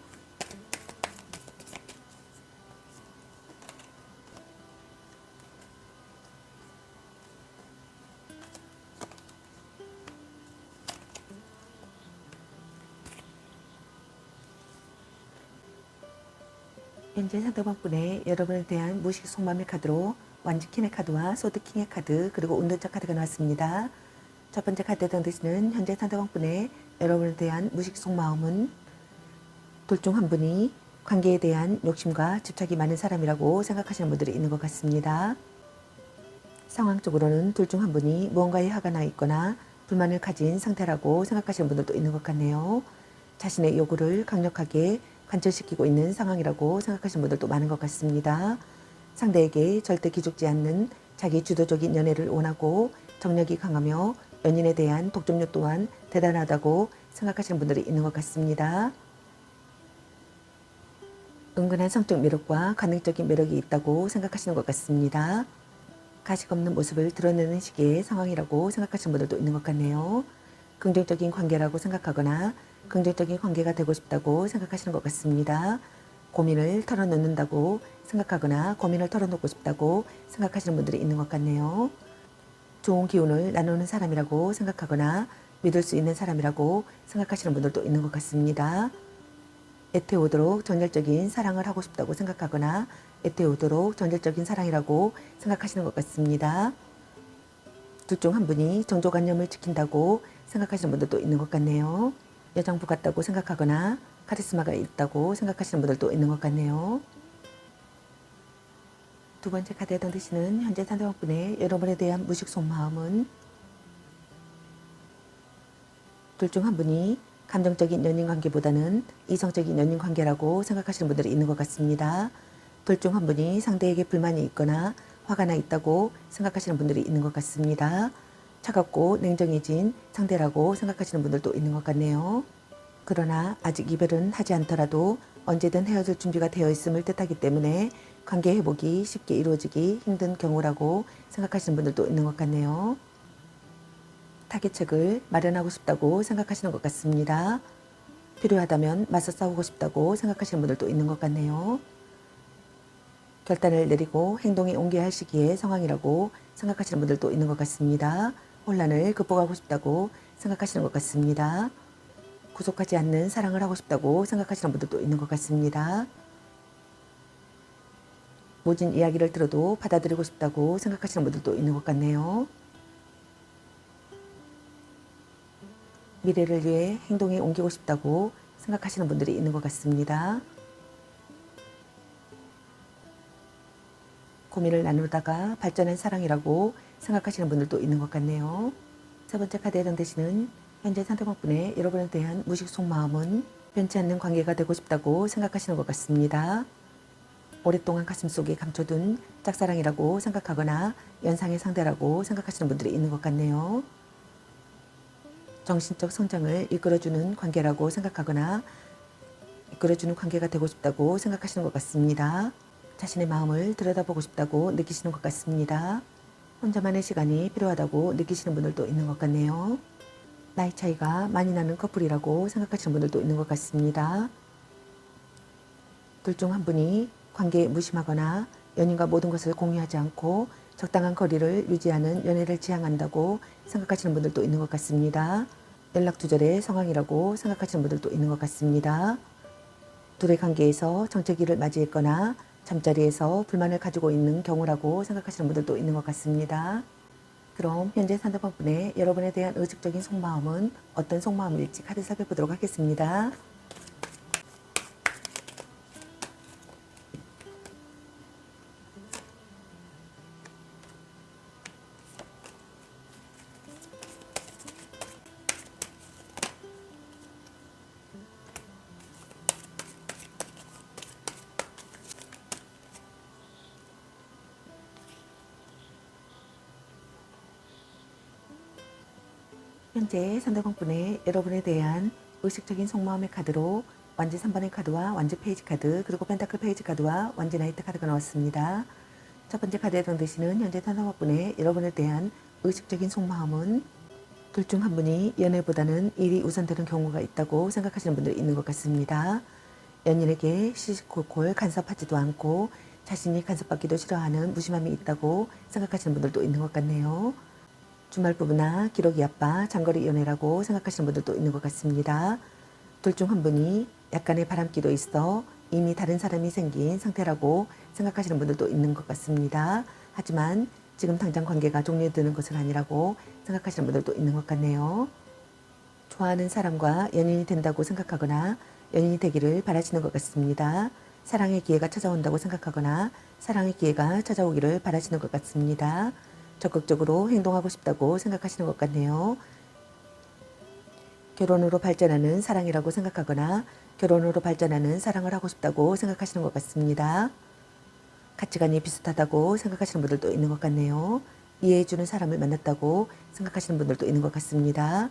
현재 상대방분의 여러분에 대한 무의식 속마음의 카드로 완지킹의 카드와 소드킹의 카드 그리고 운동자 카드가 나왔습니다. 첫 번째 카드에 해당되시는 현재 상대방분의 여러분에 대한 무의식 속마음은 둘 중 한 분이 관계에 대한 욕심과 집착이 많은 사람이라고 생각하시는 분들이 있는 것 같습니다. 상황적으로는 둘 중 한 분이 무언가에 화가 나 있거나 불만을 가진 상태라고 생각하시는 분들도 있는 것 같네요. 자신의 요구를 강력하게 관철시키고 있는 상황이라고 생각하시는 분들도 많은 것 같습니다. 상대에게 절대 기죽지 않는 자기 주도적인 연애를 원하고 정력이 강하며 연인에 대한 독점력 또한 대단하다고 생각하시는 분들이 있는 것 같습니다. 은근한 성적 매력과 관능적인 매력이 있다고 생각하시는 것 같습니다. 가식 없는 모습을 드러내는 시기의 상황이라고 생각하시는 분들도 있는 것 같네요. 긍정적인 관계라고 생각하거나 긍정적인 관계가 되고 싶다고 생각하시는 것 같습니다. 고민을 털어놓는다고 생각하거나 고민을 털어놓고 싶다고 생각하시는 분들이 있는 것 같네요. 좋은 기운을 나누는 사람이라고 생각하거나 믿을 수 있는 사람이라고 생각하시는 분들도 있는 것 같습니다. 애태우도록 정열적인 사랑을 하고 싶다고 생각하거나 애태우도록 정열적인 사랑이라고 생각하시는 것 같습니다. 둘 중 한 분이 정조관념을 지킨다고 생각하시는 분들도 있는 것 같네요. 여장부 같다고 생각하거나 카리스마가 있다고 생각하시는 분들도 있는 것 같네요. 두 번째 카드에 던지시는 현재 상대방분의 여러분에 대한 무식 속마음은 둘 중 한 분이 감정적인 연인관계보다는 이성적인 연인관계라고 생각하시는 분들이 있는 것 같습니다. 둘 중 한 분이 상대에게 불만이 있거나 화가 나 있다고 생각하시는 분들이 있는 것 같습니다. 차갑고 냉정해진 상대라고 생각하시는 분들도 있는 것 같네요. 그러나 아직 이별은 하지 않더라도 언제든 헤어질 준비가 되어 있음을 뜻하기 때문에 관계 회복이 쉽게 이루어지기 힘든 경우라고 생각하시는 분들도 있는 것 같네요. 타개책을 마련하고 싶다고 생각하시는 것 같습니다. 필요하다면 맞서 싸우고 싶다고 생각하시는 분들도 있는 것 같네요. 결단을 내리고 행동에 옮겨야 할 시기의 상황이라고 생각하시는 분들도 있는 것 같습니다. 혼란을 극복하고 싶다고 생각하시는 것 같습니다. 구속하지 않는 사랑을 하고 싶다고 생각하시는 분들도 있는 것 같습니다. 모진 이야기를 들어도 받아들이고 싶다고 생각하시는 분들도 있는 것 같네요. 미래를 위해 행동에 옮기고 싶다고 생각하시는 분들이 있는 것 같습니다. 고민을 나누다가 발전한 사랑이라고 생각하시는 분들도 있는 것 같네요. 세 번째 카드에 해당되시는 현재 상대방분의 여러분에 대한 무식 속마음은 변치 않는 관계가 되고 싶다고 생각하시는 것 같습니다. 오랫동안 가슴속에 감춰둔 짝사랑이라고 생각하거나 연상의 상대라고 생각하시는 분들이 있는 것 같네요. 정신적 성장을 이끌어주는 관계라고 생각하거나 이끌어주는 관계가 되고 싶다고 생각하시는 것 같습니다. 자신의 마음을 들여다보고 싶다고 느끼시는 것 같습니다. 혼자만의 시간이 필요하다고 느끼시는 분들도 있는 것 같네요. 나이 차이가 많이 나는 커플이라고 생각하시는 분들도 있는 것 같습니다. 둘 중 한 분이 관계에 무심하거나 연인과 모든 것을 공유하지 않고 적당한 거리를 유지하는 연애를 지향한다고 생각하시는 분들도 있는 것 같습니다. 연락 두절의 상황이라고 생각하시는 분들도 있는 것 같습니다. 둘의 관계에서 정체기를 맞이했거나 잠자리에서 불만을 가지고 있는 경우라고 생각하시는 분들도 있는 것 같습니다. 그럼 현재 상대방분의 여러분에 대한 의식적인 속마음은 어떤 속마음일지 카드 살펴보도록 하겠습니다. 현재 상대방분의 여러분에 대한 의식적인 속마음의 카드로 완지 3번의 카드와 완지 페이지 카드 그리고 펜타클 페이지 카드와 완지 나이트 카드가 나왔습니다. 첫 번째 카드에 해당되시는 현재 상대방분의 여러분에 대한 의식적인 속마음은 둘 중 한 분이 연애보다는 일이 우선되는 경우가 있다고 생각하시는 분들이 있는 것 같습니다. 연인에게 시시콜콜 간섭하지도 않고 자신이 간섭받기도 싫어하는 무심함이 있다고 생각하시는 분들도 있는 것 같네요. 주말 부부나 기러기 아빠, 장거리 연애라고 생각하시는 분들도 있는 것 같습니다. 둘 중 한 분이 약간의 바람기도 있어 이미 다른 사람이 생긴 상태라고 생각하시는 분들도 있는 것 같습니다. 하지만 지금 당장 관계가 종료되는 것은 아니라고 생각하시는 분들도 있는 것 같네요. 좋아하는 사람과 연인이 된다고 생각하거나 연인이 되기를 바라시는 것 같습니다. 사랑의 기회가 찾아온다고 생각하거나 사랑의 기회가 찾아오기를 바라시는 것 같습니다. 적극적으로 행동하고 싶다고 생각하시는 것 같네요. 결혼으로 발전하는 사랑이라고 생각하거나 결혼으로 발전하는 사랑을 하고 싶다고 생각하시는 것 같습니다. 가치관이 비슷하다고 생각하시는 분들도 있는 것 같네요. 이해해주는 사람을 만났다고 생각하시는 분들도 있는 것 같습니다.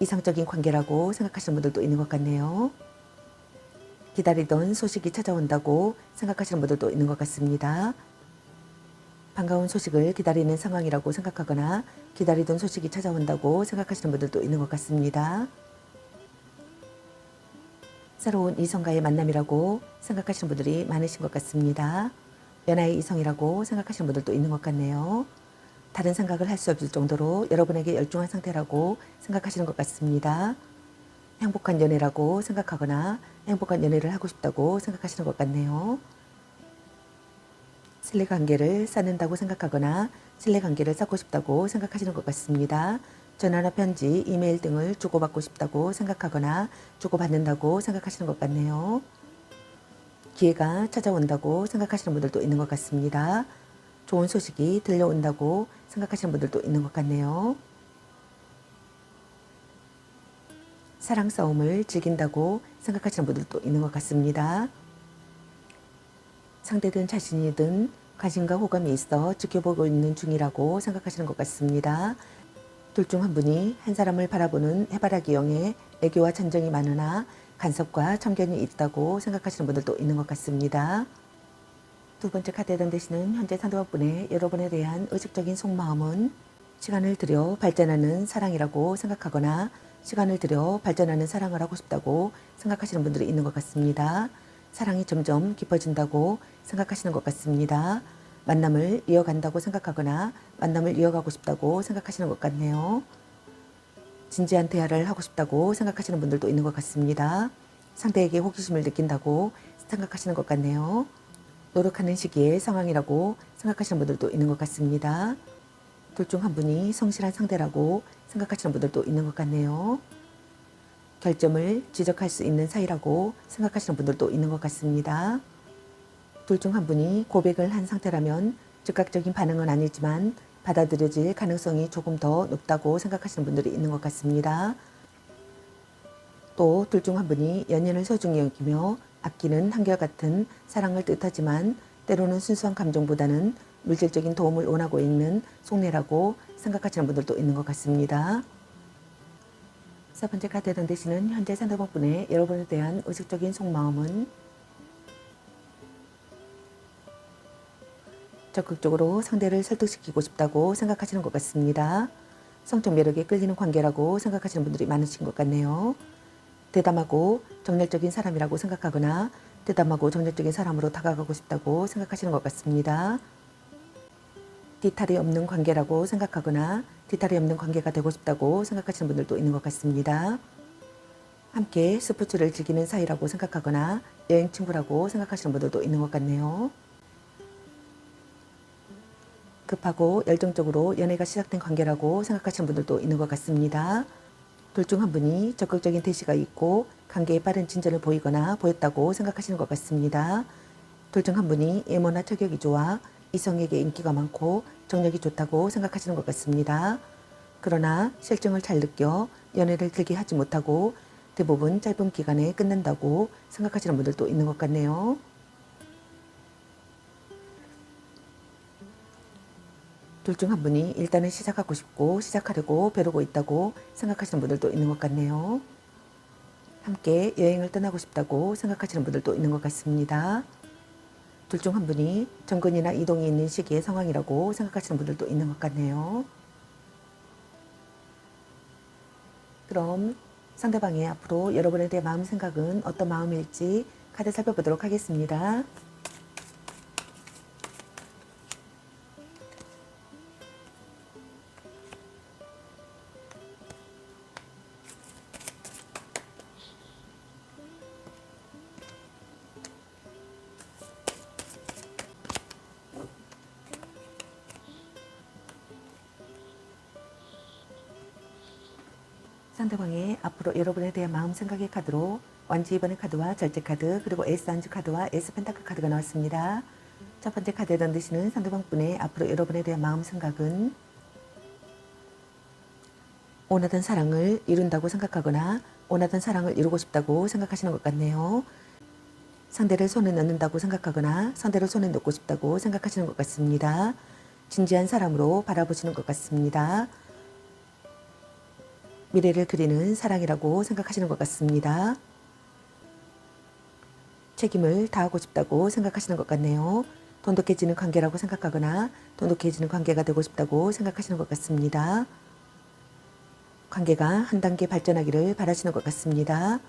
이상적인 관계라고 생각하시는 분들도 있는 것 같네요. 기다리던 소식이 찾아온다고 생각하시는 분들도 있는 것 같습니다. 반가운 소식을 기다리는 상황이라고 생각하거나 기다리던 소식이 찾아온다고 생각하시는 분들도 있는 것 같습니다. 새로운 이성과의 만남이라고 생각하시는 분들이 많으신 것 같습니다. 연하의 이성이라고 생각하시는 분들도 있는 것 같네요. 다른 생각을 할 수 없을 정도로 여러분에게 열중한 상태라고 생각하시는 것 같습니다. 행복한 연애라고 생각하거나 행복한 연애를 하고 싶다고 생각하시는 것 같네요. 신뢰관계를 쌓는다고 생각하거나 신뢰관계를 쌓고 싶다고 생각하시는 것 같습니다. 전화나 편지, 이메일 등을 주고받고 싶다고 생각하거나 주고받는다고 생각하시는 것 같네요. 기회가 찾아온다고 생각하시는 분들도 있는 것 같습니다. 좋은 소식이 들려온다고 생각하시는 분들도 있는 것 같네요. 사랑 싸움을 즐긴다고 생각하시는 분들도 있는 것 같습니다. 상대든 자신이든 관심과 호감이 있어 지켜보고 있는 중이라고 생각하시는 것 같습니다. 둘 중 한 분이 한 사람을 바라보는 해바라기형의 애교와 잔정이 많으나 간섭과 참견이 있다고 생각하시는 분들도 있는 것 같습니다. 두 번째 카드에 던지시는 현재 상대방분의 여러분에 대한 의식적인 속마음은 시간을 들여 발전하는 사랑이라고 생각하거나 시간을 들여 발전하는 사랑을 하고 싶다고 생각하시는 분들이 있는 것 같습니다. 사랑이 점점 깊어진다고 생각하시는 것 같습니다. 만남을 이어간다고 생각하거나 만남을 이어가고 싶다고 생각하시는 것 같네요. 진지한 대화를 하고 싶다고 생각하시는 분들도 있는 것 같습니다. 상대에게 호기심을 느낀다고 생각하시는 것 같네요. 노력하는 시기의 상황이라고 생각하시는 분들도 있는 것 같습니다. 둘 중 한 분이 성실한 상대라고 생각하시는 분들도 있는 것 같네요. 결점을 지적할 수 있는 사이라고 생각하시는 분들도 있는 것 같습니다. 둘 중 한 분이 고백을 한 상태라면 즉각적인 반응은 아니지만 받아들여질 가능성이 조금 더 높다고 생각하시는 분들이 있는 것 같습니다. 또 둘 중 한 분이 연인을 소중히 여기며 아끼는 한결같은 사랑을 뜻하지만 때로는 순수한 감정보다는 물질적인 도움을 원하고 있는 속내라고 생각하시는 분들도 있는 것 같습니다. 세 번째 카드에 던지시는 현재 상대방분의 여러분에 대한 의식적인 속마음은 적극적으로 상대를 설득시키고 싶다고 생각하시는 것 같습니다. 성적 매력에 끌리는 관계라고 생각하시는 분들이 많으신 것 같네요. 대담하고 정열적인 사람이라고 생각하거나 대담하고 정열적인 사람으로 다가가고 싶다고 생각하시는 것 같습니다. 뒤탈이 없는 관계라고 생각하거나 뒤탈이 없는 관계가 되고 싶다고 생각하시는 분들도 있는 것 같습니다. 함께 스포츠를 즐기는 사이라고 생각하거나 여행 친구라고 생각하시는 분들도 있는 것 같네요. 급하고 열정적으로 연애가 시작된 관계라고 생각하시는 분들도 있는 것 같습니다. 둘 중 한 분이 적극적인 대시가 있고 관계에 빠른 진전을 보이거나 보였다고 생각하시는 것 같습니다. 둘 중 한 분이 외모나 체격이 좋아 이성에게 인기가 많고 정력이 좋다고 생각하시는 것 같습니다. 그러나 실증을 잘 느껴 연애를 길게 하지 못하고 대부분 짧은 기간에 끝낸다고 생각하시는 분들도 있는 것 같네요. 둘 중 한 분이 일단은 시작하고 싶고 시작하려고 벼르고 있다고 생각하시는 분들도 있는 것 같네요. 함께 여행을 떠나고 싶다고 생각하시는 분들도 있는 것 같습니다. 둘 중 한 분이 정근이나 이동이 있는 시기의 상황이라고 생각하시는 분들도 있는 것 같네요. 그럼 상대방의 앞으로 여러분에 대한 마음 생각은 어떤 마음일지 카드 살펴보도록 하겠습니다. 상대방의 앞으로 여러분에 대한 마음 생각의 카드로 완지 2번의 카드와 절제 카드 그리고 에이스 안주 카드와 에이스 펜타클 카드가 나왔습니다. 첫 번째 카드에 던지시는 상대방분의 앞으로 여러분에 대한 마음 생각은 원하던 사랑을 이룬다고 생각하거나 원하던 사랑을 이루고 싶다고 생각하시는 것 같네요. 상대를 손에 넣는다고 생각하거나 상대를 손에 넣고 싶다고 생각하시는 것 같습니다. 진지한 사람으로 바라보시는 것 같습니다. 미래를 그리는 사랑이라고 생각하시는 것 같습니다. 책임을 다하고 싶다고 생각하시는 것 같네요. 돈독해지는 관계라고 생각하거나 돈독해지는 관계가 되고 싶다고 생각하시는 것 같습니다. 관계가 한 단계 발전하기를 바라시는 것 같습니다.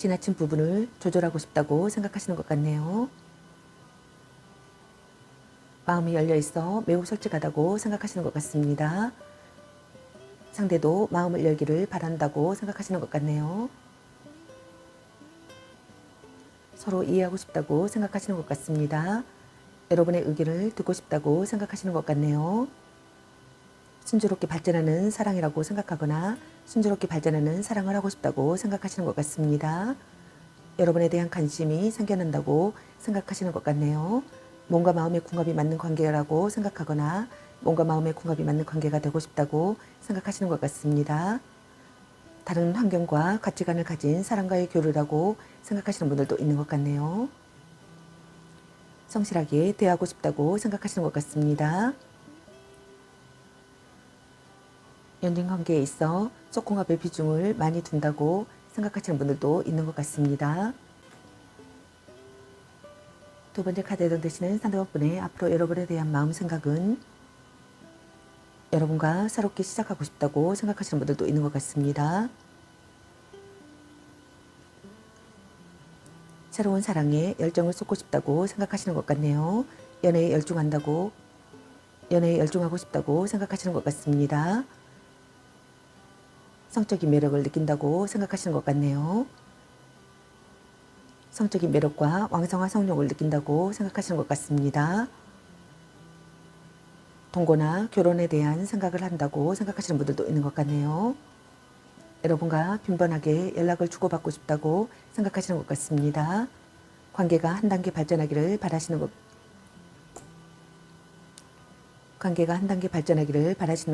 지나친 부분을 조절하고 싶다고 생각하시는 것 같네요. 마음이 열려 있어 매우 솔직하다고 생각하시는 것 같습니다. 상대도 마음을 열기를 바란다고 생각하시는 것 같네요. 서로 이해하고 싶다고 생각하시는 것 같습니다. 여러분의 의견을 듣고 싶다고 생각하시는 것 같네요. 순조롭게 발전하는 사랑이라고 생각하거나 순조롭게 발전하는 사랑을 하고 싶다고 생각하시는 것 같습니다. 여러분에 대한 관심이 생겨난다고 생각하시는 것 같네요. 몸과 마음의 궁합이 맞는 관계라고 생각하거나 몸과 마음의 궁합이 맞는 관계가 되고 싶다고 생각하시는 것 같습니다. 다른 환경과 가치관을 가진 사람과의 교류라고 생각하시는 분들도 있는 것 같네요. 성실하게 대하고 싶다고 생각하시는 것 같습니다. 연인 관계에 있어 속궁합의 비중을 많이 둔다고 생각하시는 분들도 있는 것 같습니다. 두 번째 카드에 던지시는 상대방분의 앞으로 여러분에 대한 마음 생각은 여러분과 새롭게 시작하고 싶다고 생각하시는 분들도 있는 것 같습니다. 새로운 사랑에 열정을 쏟고 싶다고 생각하시는 것 같네요. 연애에 열중하고 싶다고 생각하시는 것 같습니다. 성적인 매력을 느낀다고 생각하시는 것 같네요. 성적인 매력과 왕성한 성욕을 느낀다고 생각하시는 것 같습니다. 동거나 결혼에 대한 생각을 한다고 생각하시는 분들도 있는 것 같네요. 여러분과 빈번하게 연락을 주고받고 싶다고 생각하시는 것 같습니다. 관계가 한 단계 발전하기를 바라시는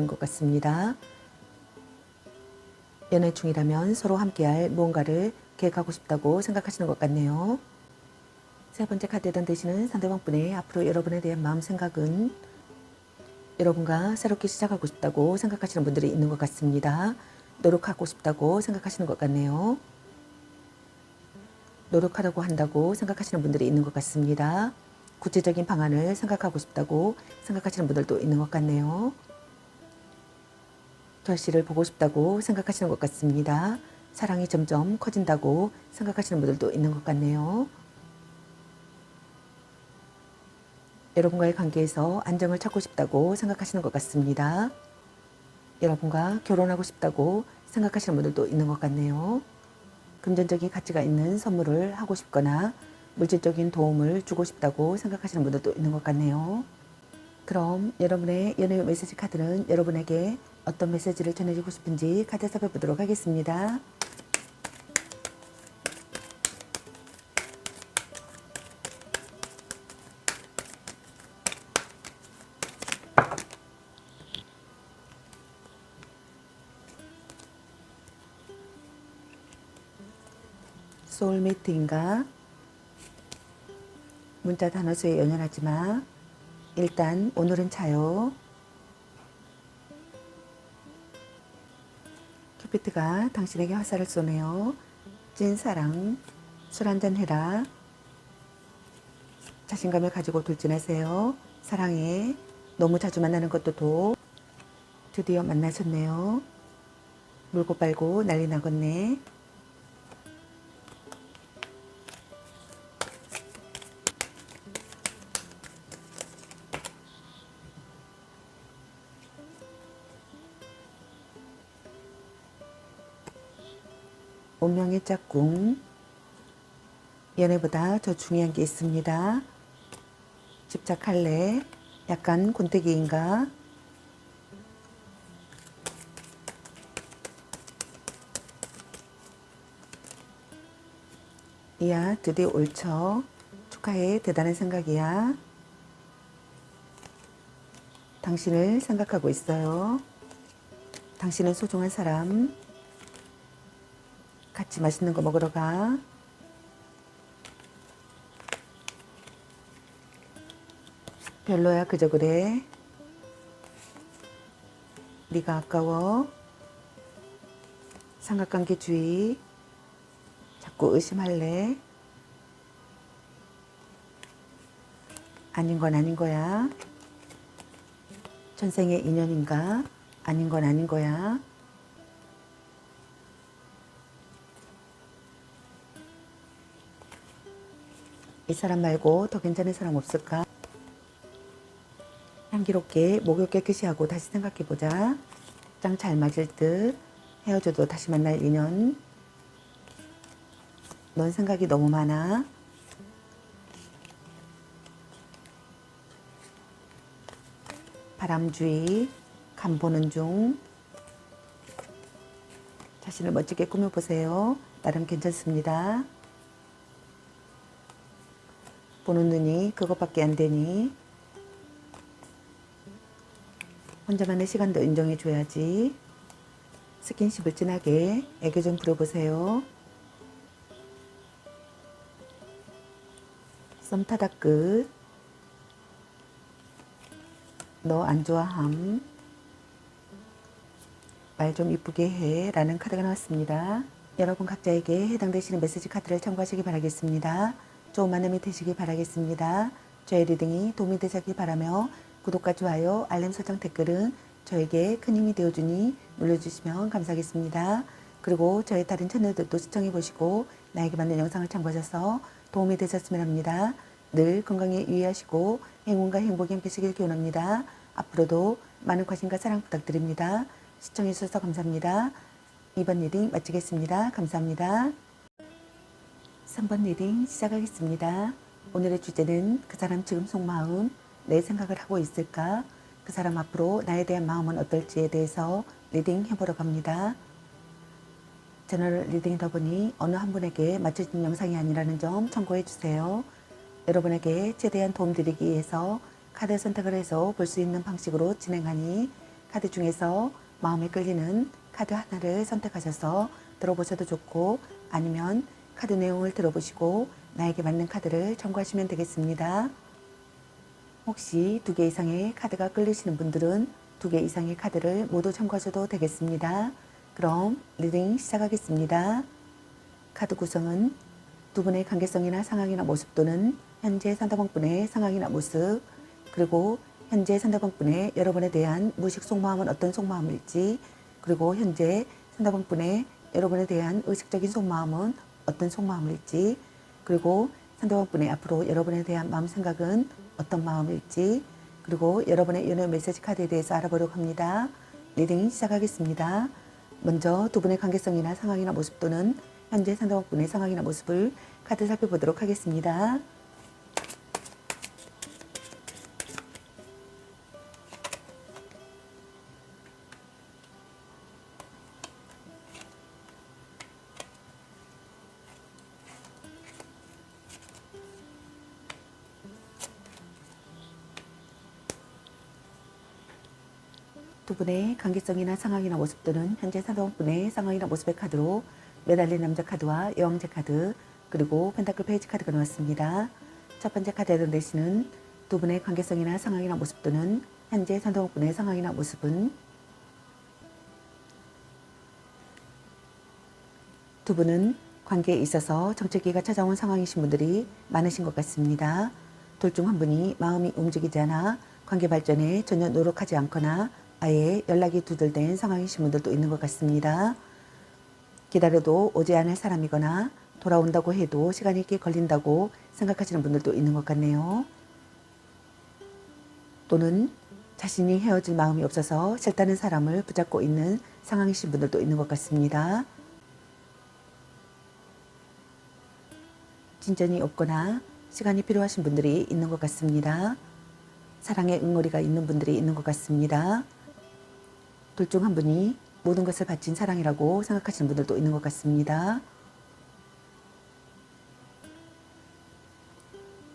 것 같습니다. 연애 중이라면 서로 함께할 무언가를 계획하고 싶다고 생각하시는 것 같네요. 세 번째 카드에 던지시는 상대방분의 앞으로 여러분에 대한 마음 생각은 여러분과 새롭게 시작하고 싶다고 생각하시는 분들이 있는 것 같습니다. 노력하고 싶다고 생각하시는 것 같네요. 노력하려고 한다고 생각하시는 분들이 있는 것 같습니다. 구체적인 방안을 생각하고 싶다고 생각하시는 분들도 있는 것 같네요. 결실을 보고 싶다고 생각하시는 것 같습니다. 사랑이 점점 커진다고 생각하시는 분들도 있는 것 같네요. 여러분과의 관계에서 안정을 찾고 싶다고 생각하시는 것 같습니다. 여러분과 결혼하고 싶다고 생각하시는 분들도 있는 것 같네요. 금전적인 가치가 있는 선물을 하고 싶거나 물질적인 도움을 주고 싶다고 생각하시는 분들도 있는 것 같네요. 그럼 여러분의 연애 메시지 카드는 여러분에게 어떤 메시지를 전해주고 싶은지 카드 살펴보도록 하겠습니다. 소울메이트인가? 문자 단어수에 연연하지 마. 일단 오늘은 자요. 큐피트가 당신에게 화살을 쏘네요. 찐사랑, 술 한잔 해라. 자신감을 가지고 돌진하세요. 사랑해. 너무 자주 만나는 것도 드디어 만나셨네요. 물고 빨고 난리 나겠네. 운명의 짝꿍. 연애보다 더 중요한 게 있습니다. 집착할래? 약간 곤태기인가? 이야, 드디어 옳죠. 축하해. 대단한 생각이야. 당신을 생각하고 있어요. 당신은 소중한 사람. 같이 맛있는 거 먹으러 가. 별로야, 그저 그래. 네가 아까워. 삼각관계 주의. 자꾸 의심할래. 아닌 건 아닌 거야. 전생의 인연인가? 아닌 건 아닌 거야. 이 사람 말고 더 괜찮은 사람 없을까? 향기롭게 목욕 깨끗이 하고 다시 생각해보자. 짱 잘 맞을 듯. 헤어져도 다시 만날 인연. 넌 생각이 너무 많아. 바람주의. 간 보는 중. 자신을 멋지게 꾸며보세요. 나름 괜찮습니다. 보는 눈이 그것밖에 안 되니 혼자만의 시간도 인정해줘야지. 스킨십을 진하게 애교 좀 부려보세요. 썸 타다 끝. 너 안 좋아함. 말 좀 이쁘게 해 라는 카드가 나왔습니다. 여러분 각자에게 해당되시는 메시지 카드를 참고하시기 바라겠습니다. 좋은 만남이 되시길 바라겠습니다. 저의 리딩이 도움이 되시길 바라며 구독과 좋아요, 알림 설정, 댓글은 저에게 큰 힘이 되어주니 눌러주시면 감사하겠습니다. 그리고 저의 다른 채널들도 시청해보시고 나에게 맞는 영상을 참고하셔서 도움이 되셨으면 합니다. 늘 건강에 유의하시고 행운과 행복이 함께하시길 기원합니다. 앞으로도 많은 관심과 사랑 부탁드립니다. 시청해주셔서 감사합니다. 2번 리딩 마치겠습니다. 감사합니다. 3번 리딩 시작하겠습니다. 오늘의 주제는 그 사람 지금 속마음, 내 생각을 하고 있을까? 그 사람 앞으로 나에 대한 마음은 어떨지에 대해서 리딩 해보려고 합니다. 채널 리딩이다 보니 어느 한 분에게 맞춰진 영상이 아니라는 점 참고해 주세요. 여러분에게 최대한 도움드리기 위해서 카드 선택을 해서 볼 수 있는 방식으로 진행하니 카드 중에서 마음에 끌리는 카드 하나를 선택하셔서 들어보셔도 좋고 아니면 카드 내용을 들어보시고 나에게 맞는 카드를 참고하시면 되겠습니다. 혹시 2개 이상의 카드가 끌리시는 분들은 2개 이상의 카드를 모두 참고하셔도 되겠습니다. 그럼 리딩 시작하겠습니다. 카드 구성은 두 분의 관계성이나 상황이나 모습 또는 현재 상대방분의 상황이나 모습, 그리고 현재 상대방분의 여러분에 대한 무의식 속마음은 어떤 속마음일지, 그리고 현재 상대방분의 여러분에 대한 의식적인 속마음은 어떤 속마음일지, 그리고 상대방분의 앞으로 여러분에 대한 마음 생각은 어떤 마음일지, 그리고 여러분의 연애 메시지 카드에 대해서 알아보려고 합니다. 리딩 시작하겠습니다. 먼저 두 분의 관계성이나 상황이나 모습 또는 현재 상대방분의 상황이나 모습을 카드 살펴보도록 하겠습니다. 두 분의 관계성이나 상황이나 모습 또는 현재 상대방분의 상황이나 모습의 카드로 매달린 남자 카드와 여왕제 카드, 그리고 펜타클 페이지 카드가 나왔습니다. 첫 번째 카드에 해당되시는 두 분의 관계성이나 상황이나 모습 또는 현재 상대방분의 상황이나 모습은 두 분은 관계에 있어서 정체기가 찾아온 상황이신 분들이 많으신 것 같습니다. 둘 중 한 분이 마음이 움직이지 않아 관계 발전에 전혀 노력하지 않거나 아예 연락이 두절된 상황이신 분들도 있는 것 같습니다. 기다려도 오지 않을 사람이거나 돌아온다고 해도 시간이 꽤 걸린다고 생각하시는 분들도 있는 것 같네요. 또는 자신이 헤어질 마음이 없어서 싫다는 사람을 붙잡고 있는 상황이신 분들도 있는 것 같습니다. 진전이 없거나 시간이 필요하신 분들이 있는 것 같습니다. 사랑의 응어리가 있는 분들이 있는 것 같습니다. 둘 중 한 분이 모든 것을 바친 사랑이라고 생각하시는 분들도 있는 것 같습니다.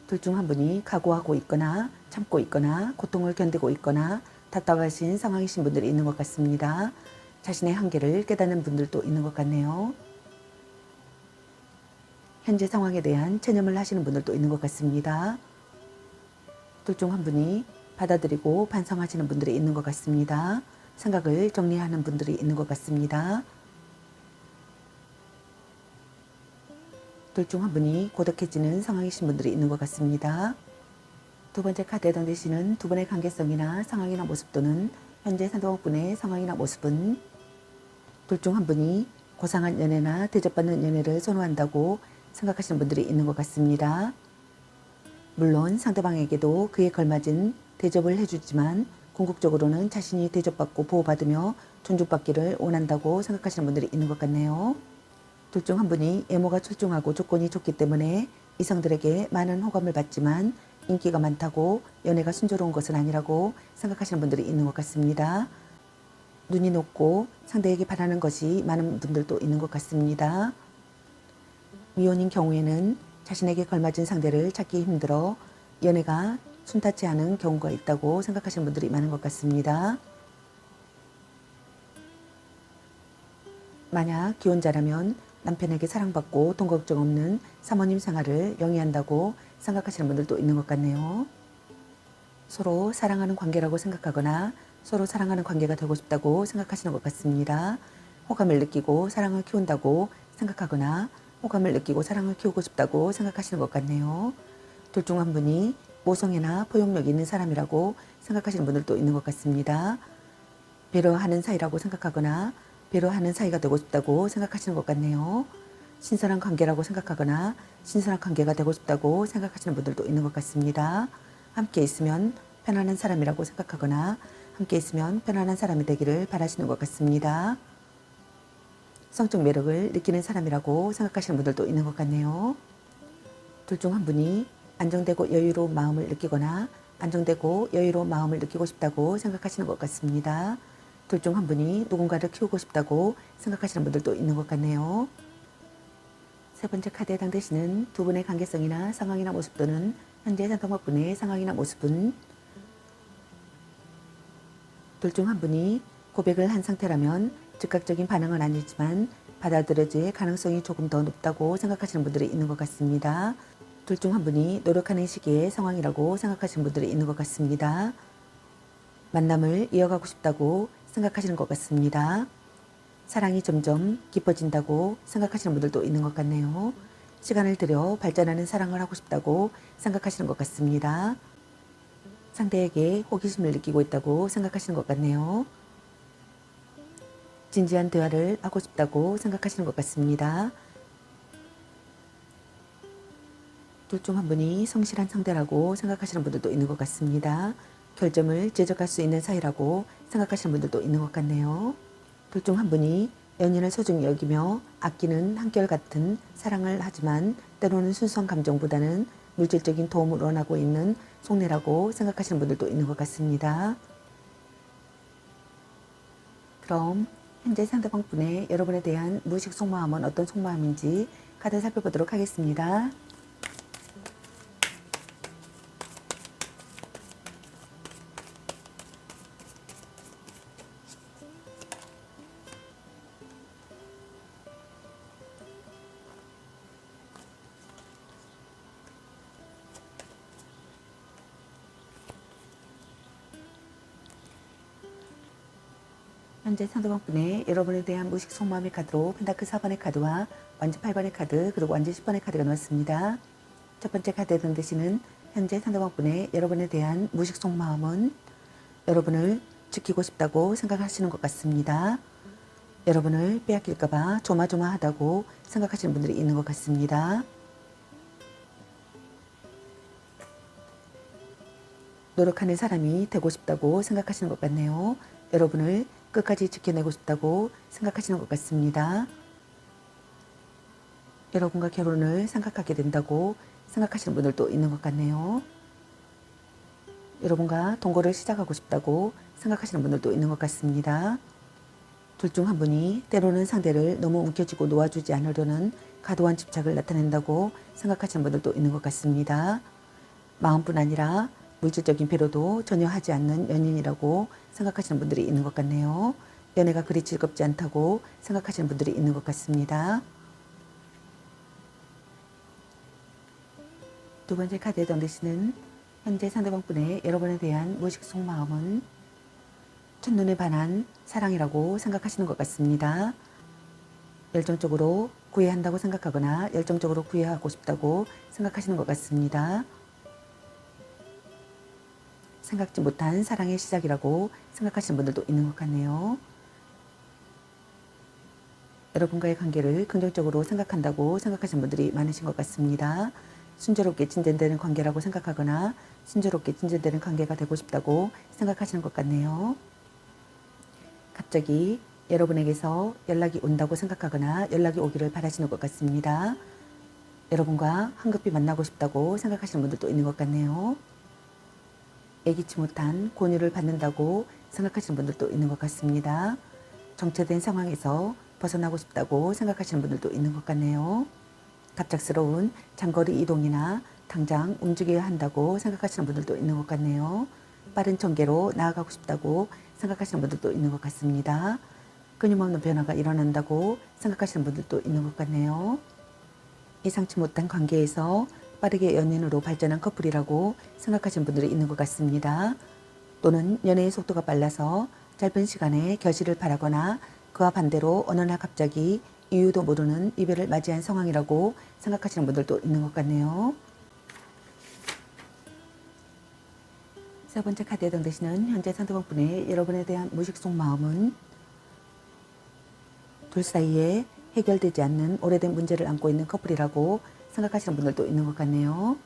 둘 중 한 분이 각오하고 있거나 참고 있거나 고통을 견디고 있거나 답답하신 상황이신 분들이 있는 것 같습니다. 자신의 한계를 깨닫는 분들도 있는 것 같네요. 현재 상황에 대한 체념을 하시는 분들도 있는 것 같습니다. 둘 중 한 분이 받아들이고 반성하시는 분들이 있는 것 같습니다. 생각을 정리하는 분들이 있는 것 같습니다. 둘 중 한 분이 고독해지는 상황이신 분들이 있는 것 같습니다. 두 번째 카드에 해당되시는 두 분의 관계성이나 상황이나 모습 또는 현재 상대방분의 상황이나 모습은 둘 중 한 분이 고상한 연애나 대접받는 연애를 선호한다고 생각하시는 분들이 있는 것 같습니다. 물론 상대방에게도 그에 걸맞은 대접을 해주지만 궁극적으로는 자신이 대접받고 보호받으며 존중받기를 원한다고 생각하시는 분들이 있는 것 같네요. 둘 중 한 분이 외모가 출중하고 조건이 좋기 때문에 이성들에게 많은 호감을 받지만 인기가 많다고 연애가 순조로운 것은 아니라고 생각하시는 분들이 있는 것 같습니다. 눈이 높고 상대에게 바라는 것이 많은 분들도 있는 것 같습니다. 미혼인 경우에는 자신에게 걸맞은 상대를 찾기 힘들어 연애가 순탄치 않은 경우가 있다고 생각하시는 분들이 많은 것 같습니다. 만약 기혼자라면 남편에게 사랑받고 돈 걱정 없는 사모님 생활을 영위한다고 생각하시는 분들도 있는 것 같네요. 서로 사랑하는 관계라고 생각하거나 서로 사랑하는 관계가 되고 싶다고 생각하시는 것 같습니다. 호감을 느끼고 사랑을 키운다고 생각하거나 호감을 느끼고 사랑을 키우고 싶다고 생각하시는 것 같네요. 둘 중 한 분이 모성애나 포용력이 있는 사람이라고 생각하시는 분들도 있는 것 같습니다. 배려하는 사이라고 생각하거나 배려하는 사이가 되고 싶다고 생각하시는 것 같네요. 신선한 관계라고 생각하거나 신선한 관계가 되고 싶다고 생각하시는 분들도 있는 것 같습니다. 함께 있으면 편안한 사람이라고 생각하거나 함께 있으면 편안한 사람이 되기를 바라시는 것 같습니다. 성적 매력을 느끼는 사람이라고 생각하시는 분들도 있는 것 같네요. 둘 중 한 분이 안정되고 여유로운 마음을 느끼거나 안정되고 여유로운 마음을 느끼고 싶다고 생각하시는 것 같습니다. 둘 중 한 분이 누군가를 키우고 싶다고 생각하시는 분들도 있는 것 같네요. 세 번째 카드에 해당되시는 두 분의 관계성이나 상황이나 모습 또는 현재 상대방분의 상황이나 모습은 둘 중 한 분이 고백을 한 상태라면 즉각적인 반응은 아니지만 받아들여질 가능성이 조금 더 높다고 생각하시는 분들이 있는 것 같습니다. 둘 중 한 분이 노력하는 시기의 상황이라고 생각하시는 분들이 있는 것 같습니다. 만남을 이어가고 싶다고 생각하시는 것 같습니다. 사랑이 점점 깊어진다고 생각하시는 분들도 있는 것 같네요. 시간을 들여 발전하는 사랑을 하고 싶다고 생각하시는 것 같습니다. 상대에게 호기심을 느끼고 있다고 생각하시는 것 같네요. 진지한 대화를 하고 싶다고 생각하시는 것 같습니다. 둘 중 한 분이 성실한 상대라고 생각하시는 분들도 있는 것 같습니다. 결점을 지적할 수 있는 사이라고 생각하시는 분들도 있는 것 같네요. 둘 중 한 분이 연인을 소중히 여기며 아끼는 한결같은 사랑을 하지만 때로는 순수한 감정보다는 물질적인 도움을 원하고 있는 속내라고 생각하시는 분들도 있는 것 같습니다. 그럼 현재 상대방 분의 여러분에 대한 무의식 속마음은 어떤 속마음인지 카드 살펴보도록 하겠습니다. 현재 상대방분의 여러분에 대한 무의식 속마음의 카드로 펜타클 4번의 카드와 완지 8번의 카드 그리고 완지 10번의 카드가 나왔습니다. 첫 번째 카드에 해당되시는 현재 상대방분의 여러분에 대한 무의식 속마음은 여러분을 지키고 싶다고 생각하시는 것 같습니다. 여러분을 빼앗길까봐 조마조마하다고 생각하시는 분들이 있는 것 같습니다. 노력하는 사람이 되고 싶다고 생각하시는 것 같네요. 여러분을 끝까지 지켜내고 싶다고 생각하시는 것 같습니다. 여러분과 결혼을 생각하게 된다고 생각하시는 분들도 있는 것 같네요. 여러분과 동거를 시작하고 싶다고 생각하시는 분들도 있는 것 같습니다. 둘 중 한 분이 때로는 상대를 너무 움켜쥐고 놓아주지 않으려는 과도한 집착을 나타낸다고 생각하시는 분들도 있는 것 같습니다. 마음뿐 아니라 물질적인 배려도 전혀 하지 않는 연인이라고 생각하시는 분들이 있는 것 같네요. 연애가 그리 즐겁지 않다고 생각하시는 분들이 있는 것 같습니다. 두 번째 카드에 해당되시는 현재 상대방분의 여러분에 대한 무의식 속마음은 첫눈에 반한 사랑이라고 생각하시는 것 같습니다. 열정적으로 구애한다고 생각하거나 열정적으로 구애하고 싶다고 생각하시는 것 같습니다. 생각지 못한 사랑의 시작이라고 생각하시는 분들도 있는 것 같네요. 여러분과의 관계를 긍정적으로 생각한다고 생각하시는 분들이 많으신 것 같습니다. 순조롭게 진전되는 관계라고 생각하거나 순조롭게 진전되는 관계가 되고 싶다고 생각하시는 것 같네요. 갑자기 여러분에게서 연락이 온다고 생각하거나 연락이 오기를 바라시는 것 같습니다. 여러분과 황급히 만나고 싶다고 생각하시는 분들도 있는 것 같네요. 예기치 못한 권유를 받는다고 생각하시는 분들도 있는 것 같습니다. 정체된 상황에서 벗어나고 싶다고 생각하시는 분들도 있는 것 같네요. 갑작스러운 장거리 이동이나 당장 움직여야 한다고 생각하시는 분들도 있는 것 같네요. 빠른 전개로 나아가고 싶다고 생각하시는 분들도 있는 것 같습니다. 끊임없는 변화가 일어난다고 생각하시는 분들도 있는 것 같네요. 예상치 못한 관계에서 빠르게 연인으로 발전한 커플이라고 생각하시는 분들이 있는 것 같습니다. 또는 연애의 속도가 빨라서 짧은 시간에 결실을 바라거나 그와 반대로 어느 날 갑자기 이유도 모르는 이별을 맞이한 상황이라고 생각하시는 분들도 있는 것 같네요. 세 번째 카드에 해당되시는 현재 상대방분의 여러분에 대한 무의식 속 마음은 둘 사이에 해결되지 않는 오래된 문제를 안고 있는 커플이라고 생각하시는 분들도 있는 것 같네요.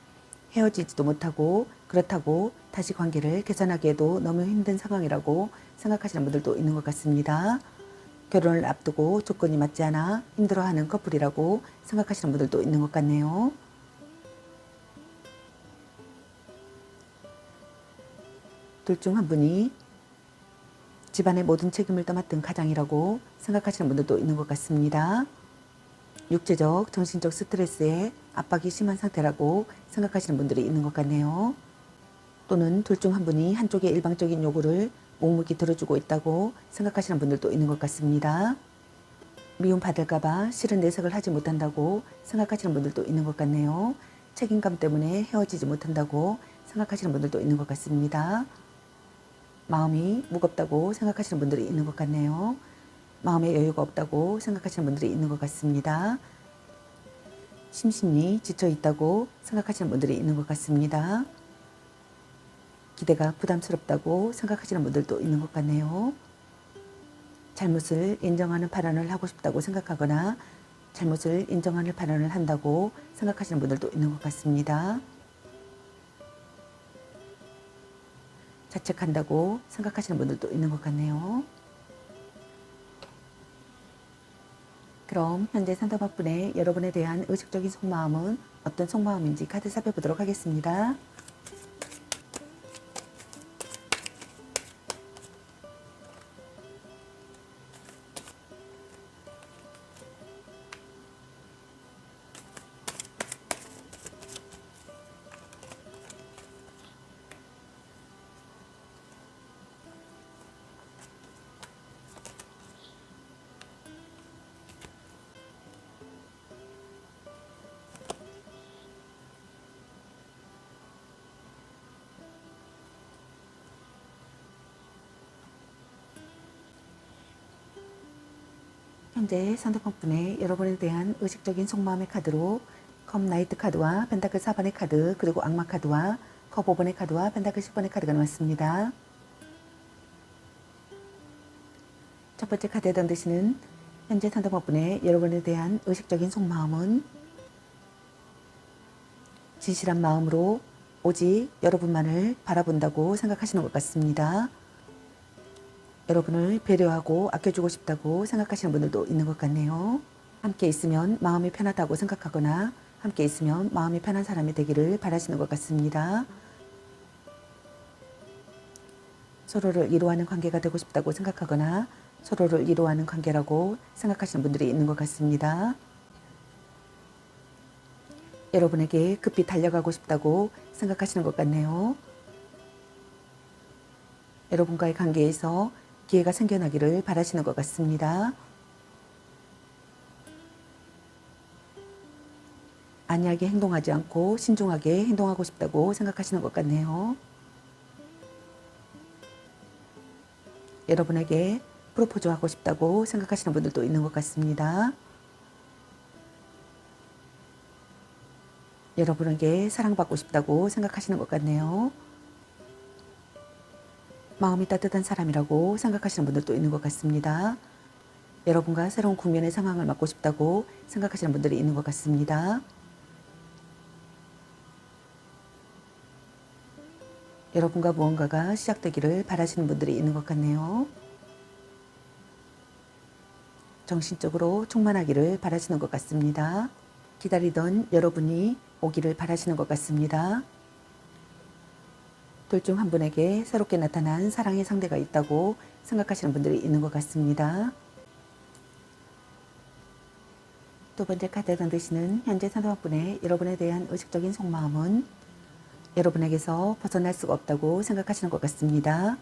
헤어지지도 못하고 그렇다고 다시 관계를 개선하기에도 너무 힘든 상황이라고 생각하시는 분들도 있는 것 같습니다. 결혼을 앞두고 조건이 맞지 않아 힘들어하는 커플이라고 생각하시는 분들도 있는 것 같네요. 둘 중 한 분이 집안의 모든 책임을 떠맡은 가장이라고 생각하시는 분들도 있는 것 같습니다. 육체적, 정신적 스트레스에 압박이 심한 상태라고 생각하시는 분들이 있는 것 같네요. 또는 둘 중 한 분이 한쪽의 일방적인 요구를 묵묵히 들어주고 있다고 생각하시는 분들도 있는 것 같습니다. 미움받을까봐 싫은 내색을 하지 못한다고 생각하시는 분들도 있는 것 같네요. 책임감 때문에 헤어지지 못한다고 생각하시는 분들도 있는 것 같습니다. 마음이 무겁다고 생각하시는 분들이 있는 것 같네요. 마음의 여유가 없다고 생각하시는 분들이 있는 것 같습니다. 심신이 지쳐 있다고 생각하시는 분들이 있는 것 같습니다. 기대가 부담스럽다고 생각하시는 분들도 있는 것 같네요. 잘못을 인정하는 발언을 하고 싶다고 생각하거나 잘못을 인정하는 발언을 한다고 생각하시는 분들도 있는 것 같습니다. 자책한다고 생각하시는 분들도 있는 것 같네요. 그럼 현재 상대방분의 여러분에 대한 의식적인 속마음은 어떤 속마음인지 카드 살펴보도록 하겠습니다. 현재 상대방분의 여러분에 대한 의식적인 속마음의 카드로 컵 나이트 카드와 펜타클 4번의 카드 그리고 악마 카드와 컵 5번의 카드와 펜타클 10번의 카드가 나왔습니다. 첫 번째 카드에 해당되시는 현재 상대방분의 여러분에 대한 의식적인 속마음은 진실한 마음으로 오직 여러분만을 바라본다고 생각하시는 것 같습니다. 여러분을 배려하고 아껴주고 싶다고 생각하시는 분들도 있는 것 같네요. 함께 있으면 마음이 편하다고 생각하거나 함께 있으면 마음이 편한 사람이 되기를 바라시는 것 같습니다. 서로를 위로하는 관계가 되고 싶다고 생각하거나 서로를 위로하는 관계라고 생각하시는 분들이 있는 것 같습니다. 여러분에게 급히 달려가고 싶다고 생각하시는 것 같네요. 여러분과의 관계에서 기회가 생겨나기를 바라시는 것 같습니다. 안이하게 행동하지 않고 신중하게 행동하고 싶다고 생각하시는 것 같네요. 여러분에게 프로포즈하고 싶다고 생각하시는 분들도 있는 것 같습니다. 여러분에게 사랑받고 싶다고 생각하시는 것 같네요. 마음이 따뜻한 사람이라고 생각하시는 분들도 있는 것 같습니다. 여러분과 새로운 국면의 상황을 맡고 싶다고 생각하시는 분들이 있는 것 같습니다. 여러분과 무언가가 시작되기를 바라시는 분들이 있는 것 같네요. 정신적으로 충만하기를 바라시는 것 같습니다. 기다리던 여러분이 오기를 바라시는 것 같습니다. 둘 중 한 분에게 새롭게 나타난 사랑의 상대가 있다고 생각하시는 분들이 있는 것 같습니다. 두 번째 카드에 담으시는 현재 상대방분의 여러분에 대한 의식적인 속마음은 여러분에게서 벗어날 수가 없다고 생각하시는 것 같습니다.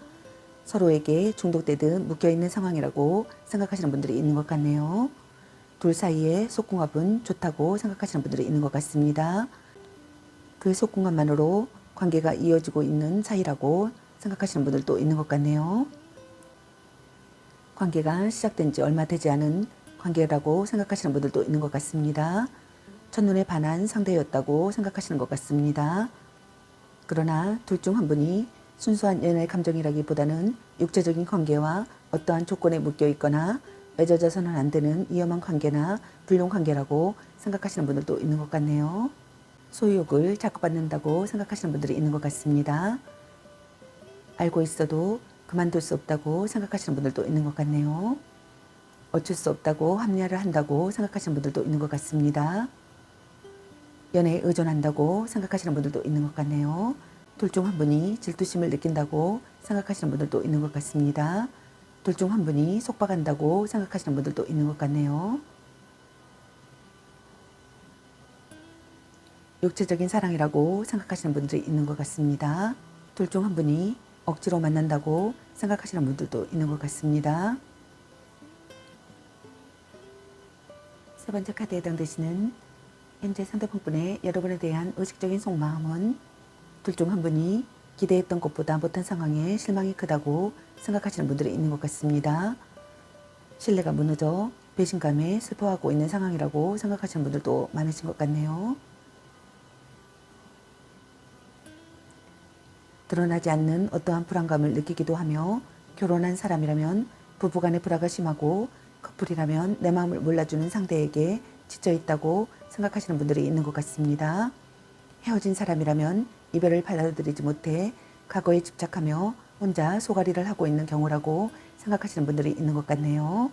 서로에게 중독되듯 묶여있는 상황이라고 생각하시는 분들이 있는 것 같네요. 둘 사이의 속궁합은 좋다고 생각하시는 분들이 있는 것 같습니다. 그 속궁합만으로 관계가 이어지고 있는 사이라고 생각하시는 분들도 있는 것 같네요. 관계가 시작된 지 얼마 되지 않은 관계라고 생각하시는 분들도 있는 것 같습니다. 첫눈에 반한 상대였다고 생각하시는 것 같습니다. 그러나 둘 중 한 분이 순수한 연애 감정이라기보다는 육체적인 관계와 어떠한 조건에 묶여 있거나 맺어져서는 안 되는 위험한 관계나 불륜 관계라고 생각하시는 분들도 있는 것 같네요. 소유욕을 자꾸 받는다고 생각하시는 분들이 있는 것 같습니다. 알고 있어도 그만둘 수 없다고 생각하시는 분들도 있는 것 같네요. 어쩔 수 없다고 합리화를 한다고 생각하시는 분들도 있는 것 같습니다. 연애에 의존한다고 생각하시는 분들도 있는 것 같네요. 둘 중 한 분이 질투심을 느낀다고 생각하시는 분들도 있는 것 같습니다. 둘 중 한 분이 속박한다고 생각하시는 분들도 있는 것 같네요. 육체적인 사랑이라고 생각하시는 분들이 있는 것 같습니다. 둘 중 한 분이 억지로 만난다고 생각하시는 분들도 있는 것 같습니다. 세 번째 카드에 해당되시는 현재 상대방분의 여러분에 대한 의식적인 속마음은 둘 중 한 분이 기대했던 것보다 못한 상황에 실망이 크다고 생각하시는 분들이 있는 것 같습니다. 신뢰가 무너져 배신감에 슬퍼하고 있는 상황이라고 생각하시는 분들도 많으신 것 같네요. 드러나지 않는 어떠한 불안감을 느끼기도 하며 결혼한 사람이라면 부부간의 불화가 심하고 커플이라면 내 마음을 몰라주는 상대에게 지쳐있다고 생각하시는 분들이 있는 것 같습니다. 헤어진 사람이라면 이별을 받아들이지 못해 과거에 집착하며 혼자 소가리를 하고 있는 경우라고 생각하시는 분들이 있는 것 같네요.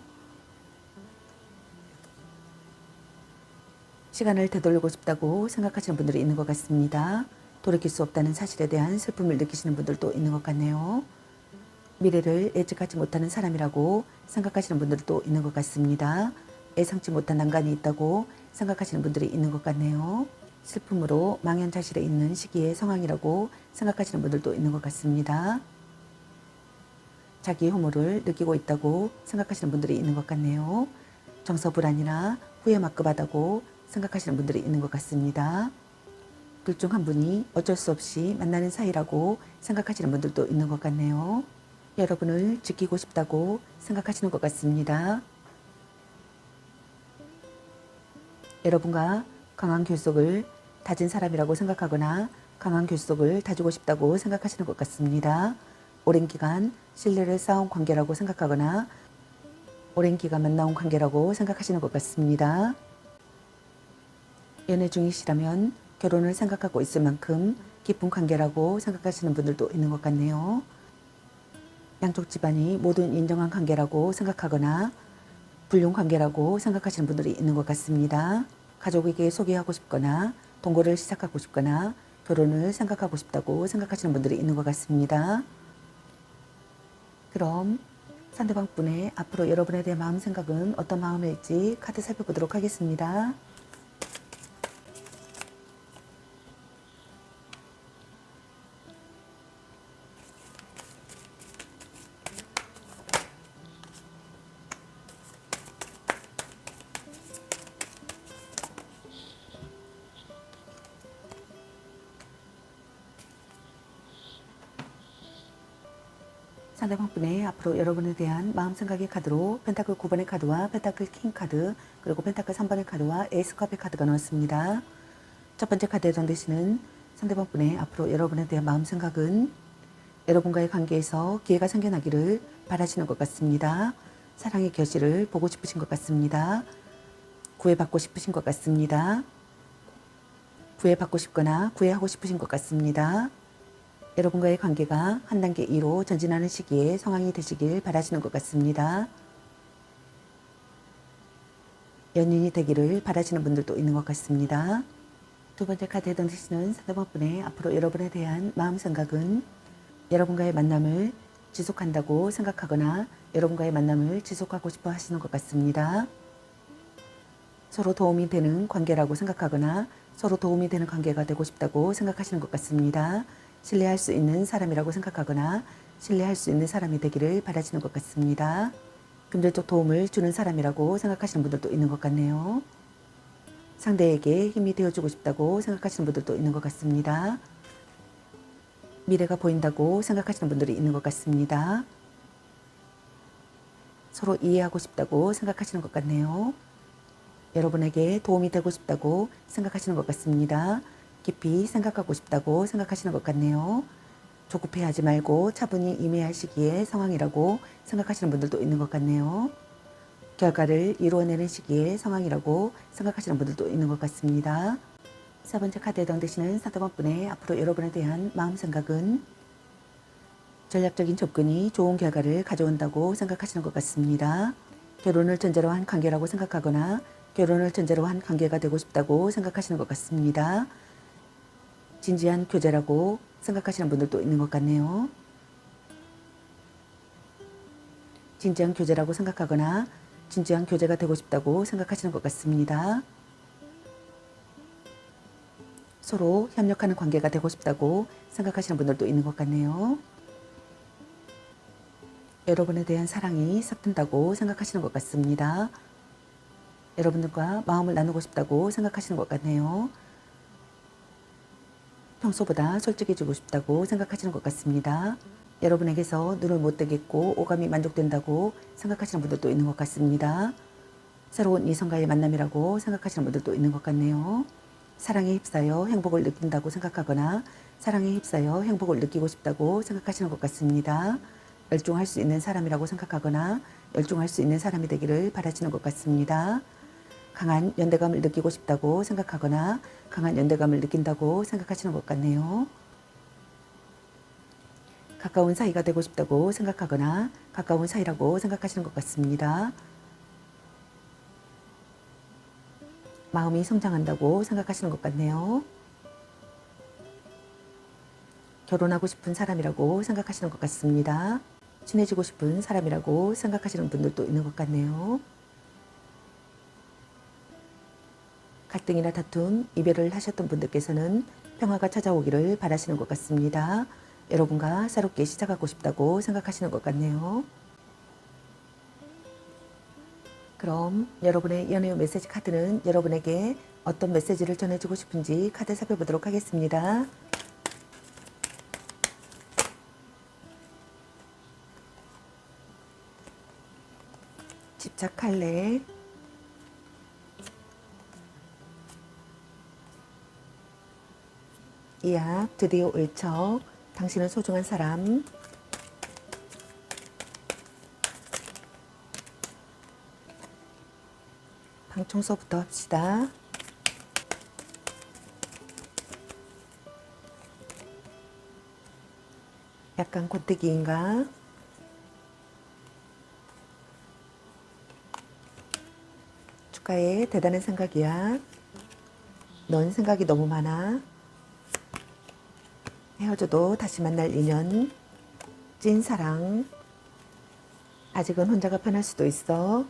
시간을 되돌리고 싶다고 생각하시는 분들이 있는 것 같습니다. 돌이킬 수 없다는 사실에 대한 슬픔을 느끼시는 분들도 있는 것 같네요. 미래를 예측하지 못하는 사람이라고 생각하시는 분들도 있는 것 같습니다. 예상치 못한 난관이 있다고 생각하시는 분들이 있는 것 같네요. 슬픔으로 망연자실해 있는 시기의 상황이라고 생각하시는 분들도 있는 것 같습니다. 자기 혐오를 느끼고 있다고 생각하시는 분들이 있는 것 같네요. 정서 불안이나 후회 막급하다고 생각하시는 분들이 있는 것 같습니다. 둘 중 한 분이 어쩔 수 없이 만나는 사이라고 생각하시는 분들도 있는 것 같네요. 여러분을 지키고 싶다고 생각하시는 것 같습니다. 여러분과 강한 결속을 다진 사람이라고 생각하거나 강한 결속을 다지고 싶다고 생각하시는 것 같습니다. 오랜 기간 신뢰를 쌓은 관계라고 생각하거나 오랜 기간 만나온 관계라고 생각하시는 것 같습니다. 연애 중이시라면 결혼을 생각하고 있을 만큼 깊은 관계라고 생각하시는 분들도 있는 것 같네요. 양쪽 집안이 모두 인정한 관계라고 생각하거나 불륜 관계라고 생각하시는 분들이 있는 것 같습니다. 가족에게 소개하고 싶거나 동거를 시작하고 싶거나 결혼을 생각하고 싶다고 생각하시는 분들이 있는 것 같습니다. 그럼 상대방 분의 앞으로 여러분에 대한 마음 생각은 어떤 마음일지 카드 살펴보도록 하겠습니다. 상대방 분의 앞으로 여러분에 대한 마음 생각의 카드로 펜타클 9번의 카드와 펜타클 킹 카드 그리고 펜타클 3번의 카드와 에이스 컵의 카드가 나왔습니다. 첫 번째 카드에 해당되시는 상대방 분의 앞으로 여러분에 대한 마음 생각은 여러분과의 관계에서 기회가 생겨나기를 바라시는 것 같습니다. 사랑의 결실을 보고 싶으신 것 같습니다. 구애받고 싶으신 것 같습니다. 구애받고 싶거나 구애하고 싶으신 것 같습니다. 여러분과의 관계가 한 단계 2로 전진하는 시기에 상황이 되시길 바라시는 것 같습니다. 연인이 되기를 바라시는 분들도 있는 것 같습니다. 두 번째 카드에 던지시는 상대방분의 앞으로 여러분에 대한 마음 생각은 여러분과의 만남을 지속한다고 생각하거나 여러분과의 만남을 지속하고 싶어 하시는 것 같습니다. 서로 도움이 되는 관계라고 생각하거나 서로 도움이 되는 관계가 되고 싶다고 생각하시는 것 같습니다. 신뢰할 수 있는 사람이라고 생각하거나 신뢰할 수 있는 사람이 되기를 바라시는 것 같습니다. 금전적 도움을 주는 사람이라고 생각하시는 분들도 있는 것 같네요. 상대에게 힘이 되어주고 싶다고 생각하시는 분들도 있는 것 같습니다. 미래가 보인다고 생각하시는 분들이 있는 것 같습니다. 서로 이해하고 싶다고 생각하시는 것 같네요. 여러분에게 도움이 되고 싶다고 생각하시는 것 같습니다. 깊이 생각하고 싶다고 생각하시는 것 같네요. 조급해하지 말고 차분히 임해할 시기의 상황이라고 생각하시는 분들도 있는 것 같네요. 결과를 이루어내는 시기의 상황이라고 생각하시는 분들도 있는 것 같습니다. 세 번째 카드에 해당되시는 상대방분의 앞으로 여러분에 대한 마음 생각은 전략적인 접근이 좋은 결과를 가져온다고 생각하시는 것 같습니다. 결혼을 전제로 한 관계라고 생각하거나 결혼을 전제로 한 관계가 되고 싶다고 생각하시는 것 같습니다. 진지한 교제라고 생각하시는 분들도 있는 것 같네요. 진지한 교제라고 생각하거나 진지한 교제가 되고 싶다고 생각하시는 것 같습니다. 서로 협력하는 관계가 되고 싶다고 생각하시는 분들도 있는 것 같네요. 여러분에 대한 사랑이 싹튼다고 생각하시는 것 같습니다. 여러분들과 마음을 나누고 싶다고 생각하시는 것 같네요. 평소보다 솔직해지고 싶다고 생각하시는 것 같습니다. 여러분에게서 눈을 못 떼겠고 오감이 만족된다고 생각하시는 분들도 있는 것 같습니다. 새로운 이성과의 만남이라고 생각하시는 분들도 있는 것 같네요. 사랑에 휩싸여 행복을 느낀다고 생각하거나 사랑에 휩싸여 행복을 느끼고 싶다고 생각하시는 것 같습니다. 열중할 수 있는 사람이라고 생각하거나 열중할 수 있는 사람이 되기를 바라시는 것 같습니다. 강한 연대감을 느끼고 싶다고 생각하거나 강한 연대감을 느낀다고 생각하시는 것 같네요. 가까운 사이가 되고 싶다고 생각하거나 가까운 사이라고 생각하시는 것 같습니다. 마음이 성장한다고 생각하시는 것 같네요. 결혼하고 싶은 사람이라고 생각하시는 것 같습니다. 친해지고 싶은 사람이라고 생각하시는 분들도 있는 것 같네요. 갈등이나 다툼, 이별을 하셨던 분들께서는 평화가 찾아오기를 바라시는 것 같습니다. 여러분과 새롭게 시작하고 싶다고 생각하시는 것 같네요. 그럼 여러분의 연애 메시지 카드는 여러분에게 어떤 메시지를 전해주고 싶은지 카드 살펴보도록 하겠습니다. 집착할래? 이야, 드디어 올 척. 당신은 소중한 사람. 방 청소부터 합시다. 약간 권태기인가? 축하해. 대단한 생각이야. 넌 생각이 너무 많아. 헤어져도 다시 만날 인연. 찐 사랑. 아직은 혼자가 편할 수도 있어.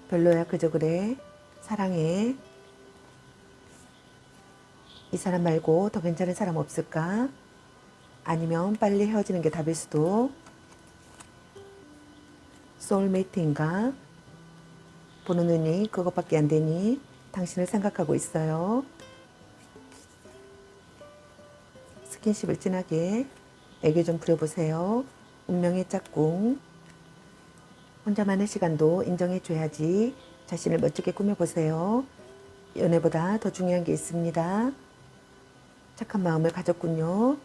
별로야 그저 그래. 사랑해. 이 사람 말고 더 괜찮은 사람 없을까? 아니면 빨리 헤어지는 게 답일 수도. 소울메이트인가? 보는 눈이 그것밖에 안 되니 당신을 생각하고 있어요. 스킨십을 진하게 애교 좀 부려보세요. 운명의 짝꿍. 혼자만의 시간도 인정해줘야지. 자신을 멋지게 꾸며보세요. 연애보다 더 중요한 게 있습니다. 착한 마음을 가졌군요.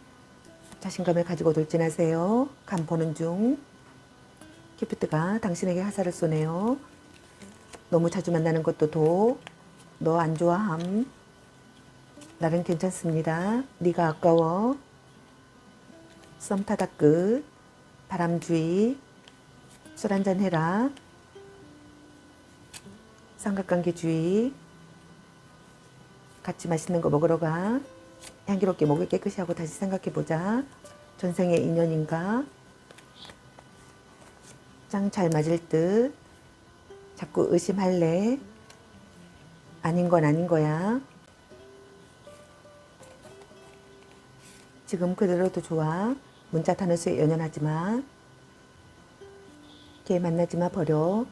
자신감을 가지고 돌진하세요. 간 보는 중. 키프트가 당신에게 화살을 쏘네요. 너무 자주 만나는 것도 도. 너 안 좋아함. 나는 괜찮습니다. 네가 아까워. 썸 타다 끝, 바람주의, 술 한잔 해라, 삼각관계주의, 같이 맛있는 거 먹으러 가, 향기롭게 목을 깨끗이 하고 다시 생각해보자. 전생의 인연인가? 짱 잘 맞을 듯. 자꾸 의심할래? 아닌 건 아닌 거야. 지금 그대로도 좋아. 문자 타는 수에 연연하지 마. 걔 만나지 마, 버려.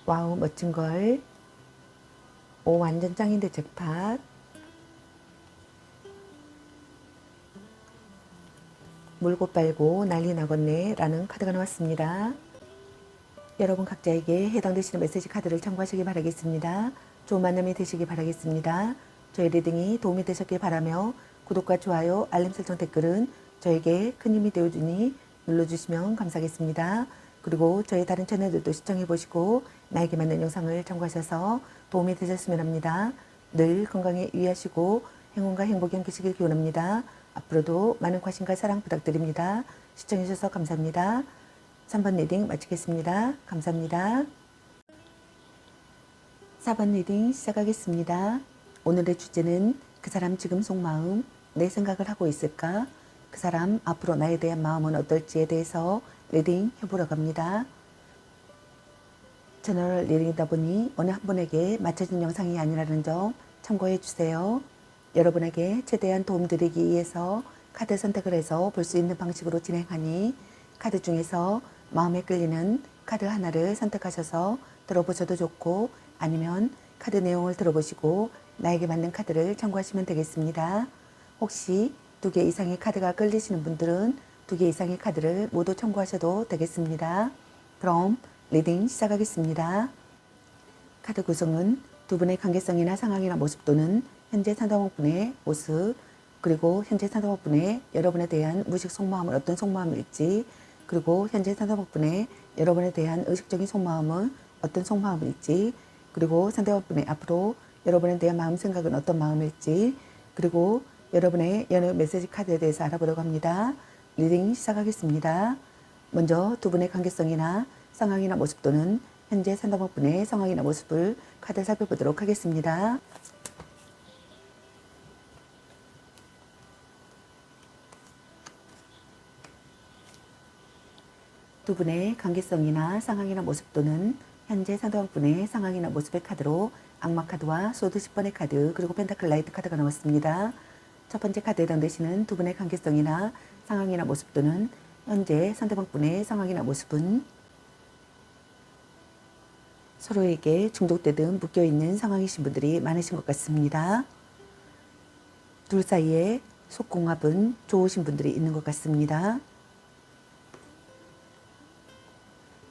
와우, 멋진걸. 오, 완전 짱인데 잭팟. 물고 빨고 난리 나겠네 라는 카드가 나왔습니다. 여러분 각자에게 해당되시는 메시지 카드를 참고하시기 바라겠습니다. 좋은 만남이 되시기 바라겠습니다. 저희 리딩이 도움이 되셨길 바라며 구독과 좋아요, 알림 설정, 댓글은 저에게 큰 힘이 되어주니 눌러주시면 감사하겠습니다. 그리고 저희 다른 채널들도 시청해보시고 나에게 맞는 영상을 참고하셔서 도움이 되셨으면 합니다. 늘 건강에 유의하시고 행운과 행복이 함께하시길 기원합니다. 앞으로도 많은 관심과 사랑 부탁드립니다. 시청해주셔서 감사합니다. 3번 리딩 마치겠습니다. 감사합니다. 4번 리딩 시작하겠습니다. 오늘의 주제는 그 사람 지금 속마음, 내 생각을 하고 있을까? 그 사람 앞으로 나에 대한 마음은 어떨지에 대해서 리딩 해보려고 합니다. 채널 리딩이다 보니 어느 한 분에게 맞춰진 영상이 아니라는 점 참고해 주세요. 여러분에게 최대한 도움드리기 위해서 카드 선택을 해서 볼 수 있는 방식으로 진행하니 카드 중에서 마음에 끌리는 카드 하나를 선택하셔서 들어보셔도 좋고 아니면 카드 내용을 들어보시고 나에게 맞는 카드를 참고하시면 되겠습니다. 혹시 2개 이상의 카드가 끌리시는 분들은 2개 이상의 카드를 모두 참고하셔도 되겠습니다. 그럼 리딩 시작하겠습니다. 카드 구성은 두 분의 관계성이나 상황이나 모습 또는 현재 상대방분의 모습, 그리고 현재 상대방분의 여러분에 대한 무의식 속마음은 어떤 속마음일지, 그리고 현재 상대방분의 여러분에 대한 의식적인 속마음은 어떤 속마음일지, 그리고 상대방분의 앞으로 여러분에 대한 마음 생각은 어떤 마음일지, 그리고 여러분의 연애 메시지 카드에 대해서 알아보려고 합니다. 리딩 시작하겠습니다. 먼저 두 분의 관계성이나 상황이나 모습 또는 현재 상대방분의 상황이나 모습을 카드 살펴보도록 하겠습니다. 두 분의 관계성이나 상황이나 모습 또는 현재 상대방분의 상황이나 모습의 카드로 악마 카드와 소드 10번의 카드 그리고 펜타클 라이트 카드가 나왔습니다. 첫 번째 카드에 해당되시는 두 분의 관계성이나 상황이나 모습 또는 현재 상대방분의 상황이나 모습은 서로에게 중독되듯 묶여있는 상황이신 분들이 많으신 것 같습니다. 둘 사이에 속궁합은 좋으신 분들이 있는 것 같습니다.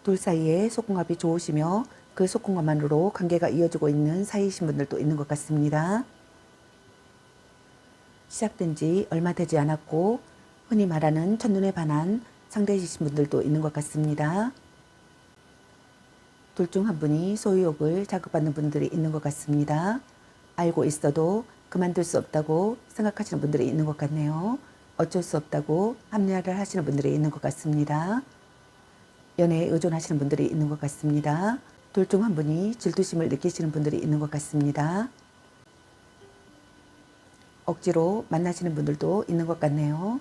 둘 사이에 속궁합이 좋으시며 그 속궁합만으로 관계가 이어지고 있는 사이이신 분들도 있는 것 같습니다. 시작된 지 얼마 되지 않았고 흔히 말하는 첫눈에 반한 상대이신 분들도 있는 것 같습니다. 둘 중 한 분이 소유욕을 자극받는 분들이 있는 것 같습니다. 알고 있어도 그만둘 수 없다고 생각하시는 분들이 있는 것 같네요. 어쩔 수 없다고 합리화를 하시는 분들이 있는 것 같습니다. 연애에 의존하시는 분들이 있는 것 같습니다. 둘 중 한 분이 질투심을 느끼시는 분들이 있는 것 같습니다. 억지로 만나시는 분들도 있는 것 같네요.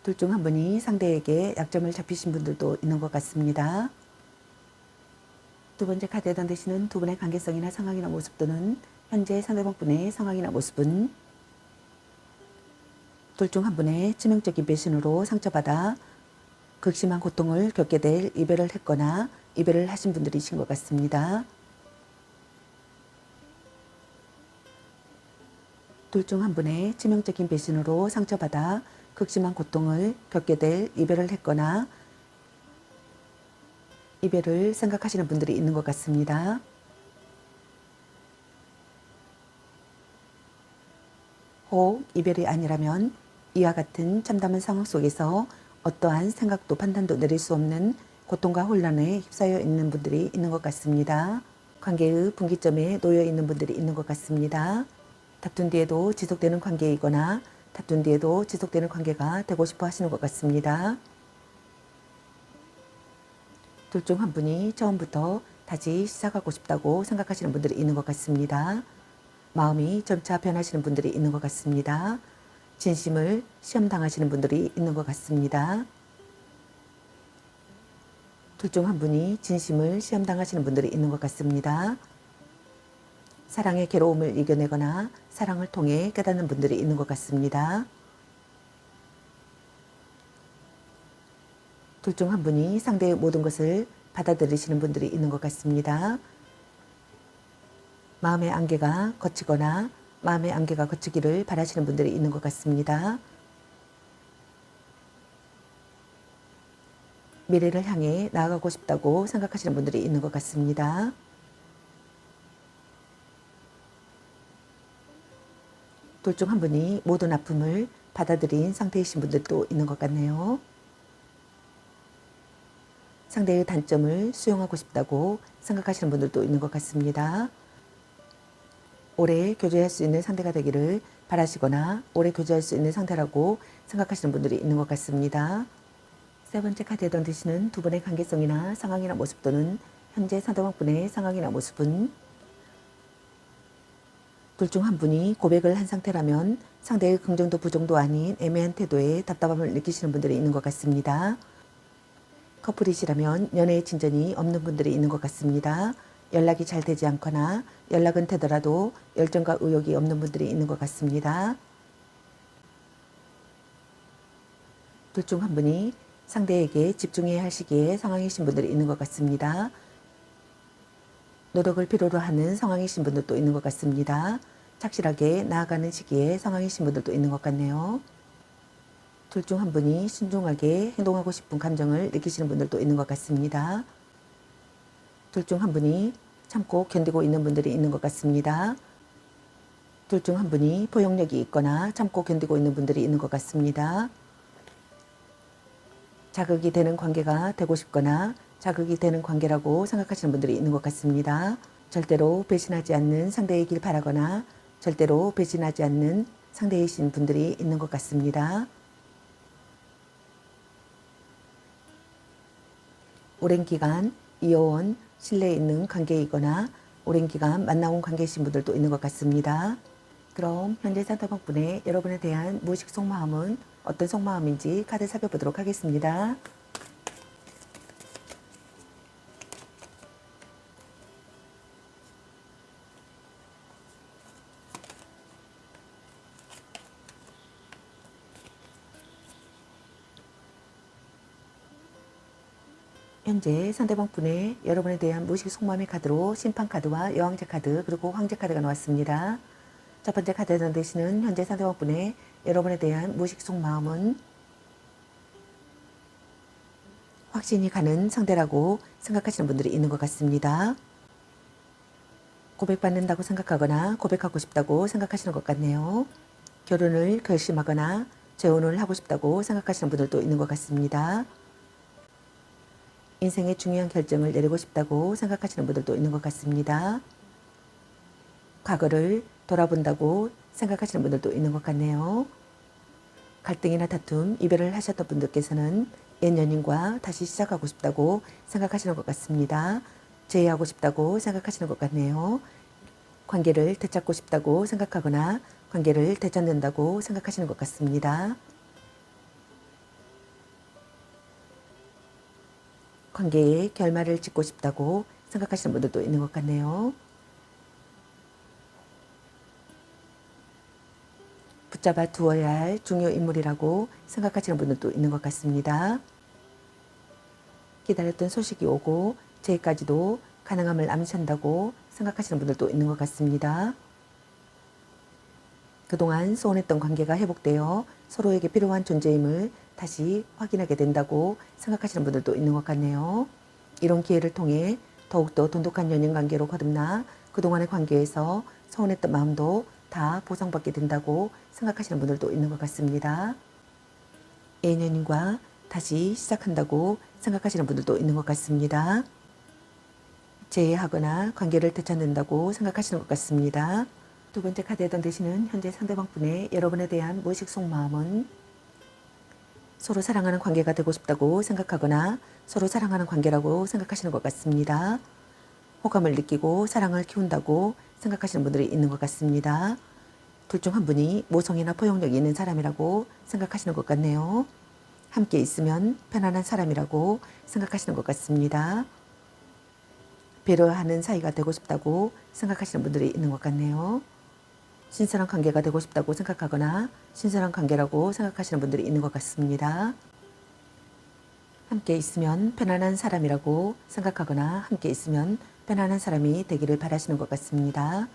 둘 중 한 분이 상대에게 약점을 잡히신 분들도 있는 것 같습니다. 두 번째 카드에 해당되시는 두 분의 관계성이나 상황이나 모습 또는 현재 상대방분의 상황이나 모습은 둘 중 한 분의 치명적인 배신으로 상처받아 극심한 고통을 겪게 될 이별을 했거나 이별을 하신 분들이신 것 같습니다. 둘 중 한 분의 치명적인 배신으로 상처받아 극심한 고통을 겪게 될 이별을 했거나 이별을 생각하시는 분들이 있는 것 같습니다. 혹 이별이 아니라면 이와 같은 참담한 상황 속에서 어떠한 생각도 판단도 내릴 수 없는 고통과 혼란에 휩싸여 있는 분들이 있는 것 같습니다. 관계의 분기점에 놓여 있는 분들이 있는 것 같습니다. 다툰 뒤에도 지속되는 관계이거나 다툰 뒤에도 지속되는 관계가 되고 싶어 하시는 것 같습니다. 둘 중 한 분이 처음부터 다시 시작하고 싶다고 생각하시는 분들이 있는 것 같습니다. 마음이 점차 변하시는 분들이 있는 것 같습니다. 진심을 시험당하시는 분들이 있는 것 같습니다. 둘 중 한 분이 진심을 시험당하시는 분들이 있는 것 같습니다. 사랑의 괴로움을 이겨내거나 사랑을 통해 깨닫는 분들이 있는 것 같습니다. 둘 중 한 분이 상대의 모든 것을 받아들이시는 분들이 있는 것 같습니다. 마음의 안개가 걷히거나 마음의 안개가 걷히기를 바라시는 분들이 있는 것 같습니다. 미래를 향해 나아가고 싶다고 생각하시는 분들이 있는 것 같습니다. 둘 중 한 분이 모든 아픔을 받아들인 상태이신 분들도 있는 것 같네요. 상대의 단점을 수용하고 싶다고 생각하시는 분들도 있는 것 같습니다. 오래 교제할 수 있는 상대가 되기를 바라시거나 오래 교제할 수 있는 상태라고 생각하시는 분들이 있는 것 같습니다. 세 번째 카드에 던지시는 두 분의 관계성이나 상황이나 모습 또는 현재 상대방분의 상황이나 모습은 둘 중 한 분이 고백을 한 상태라면 상대의 긍정도 부정도 아닌 애매한 태도에 답답함을 느끼시는 분들이 있는 것 같습니다. 커플이시라면 연애의 진전이 없는 분들이 있는 것 같습니다. 연락이 잘 되지 않거나 연락은 되더라도 열정과 의욕이 없는 분들이 있는 것 같습니다. 둘 중 한 분이 상대에게 집중해야 할 시기에 상황이신 분들이 있는 것 같습니다. 노력을 필요로 하는 상황이신 분들도 있는 것 같습니다. 착실하게 나아가는 시기에 상황이신 분들도 있는 것 같네요. 둘 중 한 분이 신중하게 행동하고 싶은 감정을 느끼시는 분들도 있는 것 같습니다. 둘 중 한 분이 참고 견디고 있는 분들이 있는 것 같습니다. 둘 중 한 분이 포용력이 있거나 참고 견디고 있는 분들이 있는 것 같습니다. 자극이 되는 관계가 되고 싶거나 자극이 되는 관계라고 생각하시는 분들이 있는 것 같습니다. 절대로 배신하지 않는 상대이길 바라거나 절대로 배신하지 않는 상대이신 분들이 있는 것 같습니다. 오랜 기간 이어온 신뢰 있는 관계이거나 오랜 기간 만나온 관계이신 분들도 있는 것 같습니다. 그럼 현재 상대방분의 여러분에 대한 무의식 속마음은 어떤 속마음인지 카드 살펴보도록 하겠습니다. 현재 상대방분의 여러분에 대한 무의식 속마음의 카드로 심판카드와 여왕제 카드 그리고 황제 카드가 나왔습니다. 첫 번째 카드에 던지시는 현재 상대방분의 여러분에 대한 무의식 속마음은 확신이 가는 상대라고 생각하시는 분들이 있는 것 같습니다. 고백받는다고 생각하거나 고백하고 싶다고 생각하시는 것 같네요. 결혼을 결심하거나 재혼을 하고 싶다고 생각하시는 분들도 있는 것 같습니다. 인생의 중요한 결정을 내리고 싶다고 생각하시는 분들도 있는 것 같습니다. 과거를 돌아본다고 생각하시는 분들도 있는 것 같네요. 갈등이나 다툼, 이별을 하셨던 분들께서는 옛 연인과 다시 시작하고 싶다고 생각하시는 것 같습니다. 재회하고 싶다고 생각하시는 것 같네요. 관계를 되찾고 싶다고 생각하거나 관계를 되찾는다고 생각하시는 것 같습니다. 관계에 결말을 짓고 싶다고 생각하시는 분들도 있는 것 같네요. 붙잡아 두어야 할 중요 인물이라고 생각하시는 분들도 있는 것 같습니다. 기다렸던 소식이 오고 제까지도 가능함을 암시한다고 생각하시는 분들도 있는 것 같습니다. 그동안 소원했던 관계가 회복되어 서로에게 필요한 존재임을 다시 확인하게 된다고 생각하시는 분들도 있는 것 같네요. 이런 기회를 통해 더욱더 돈독한 연인 관계로 거듭나 그동안의 관계에서 서운했던 마음도 다 보상받게 된다고 생각하시는 분들도 있는 것 같습니다. 애인연인과 다시 시작한다고 생각하시는 분들도 있는 것 같습니다. 재회하거나 관계를 되찾는다고 생각하시는 것 같습니다. 두 번째 카드에 던지시는 현재 상대방분의 여러분에 대한 무의식 속마음은 서로 사랑하는 관계가 되고 싶다고 생각하거나 서로 사랑하는 관계라고 생각하시는 것 같습니다. 호감을 느끼고 사랑을 키운다고 생각하시는 분들이 있는 것 같습니다. 둘 중 한 분이 모성애나 포용력이 있는 사람이라고 생각하시는 것 같네요. 함께 있으면 편안한 사람이라고 생각하시는 것 같습니다. 배려하는 사이가 되고 싶다고 생각하시는 분들이 있는 것 같네요. 신선한 관계가 되고 싶다고 생각하거나 신선한 관계라고 생각하시는 분들이 있는 것 같습니다. 함께 있으면 편안한 사람이라고 생각하거나 함께 있으면 편안한 사람이 되기를 바라시는 것 같습니다.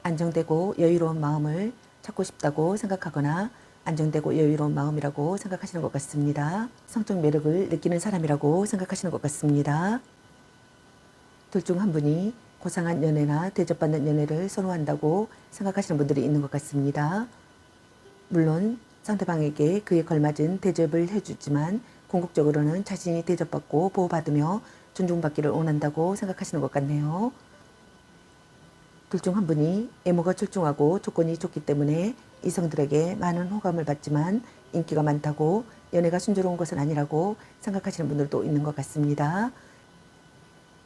안정되고 여유로운 마음을 찾고 싶다고 생각하거나 안정되고 여유로운 마음이라고 생각하시는 것 같습니다. 성적 매력을 느끼는 사람이라고 생각하시는 것 같습니다. 둘 중 한 분이 고상한 연애나 대접받는 연애를 선호한다고 생각하시는 분들이 있는 것 같습니다. 물론 상대방에게 그에 걸맞은 대접을 해주지만 궁극적으로는 자신이 대접받고 보호받으며 존중받기를 원한다고 생각하시는 것 같네요. 둘 중 한 분이 외모가 출중하고 조건이 좋기 때문에 이성들에게 많은 호감을 받지만 인기가 많다고 연애가 순조로운 것은 아니라고 생각하시는 분들도 있는 것 같습니다.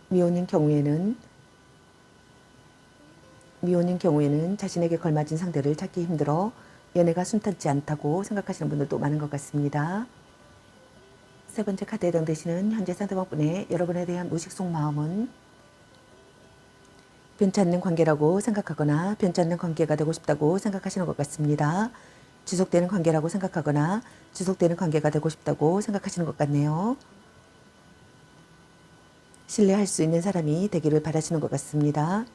미혼인 경우에는 자신에게 걸맞은 상대를 찾기 힘들어 연애가 순탄치 않다고 생각하시는 분들도 많은 것 같습니다. 세 번째 카드에 해당되시는 현재 상대방분의 여러분에 대한 무의식 속 마음은 변치 않는 관계라고 생각하거나 변치 않는 관계가 되고 싶다고 생각하시는 것 같습니다. 지속되는 관계라고 생각하거나 지속되는 관계가 되고 싶다고 생각하시는 것 같네요. 신뢰할 수 있는 사람이 되기를 바라시는 것 같습니다.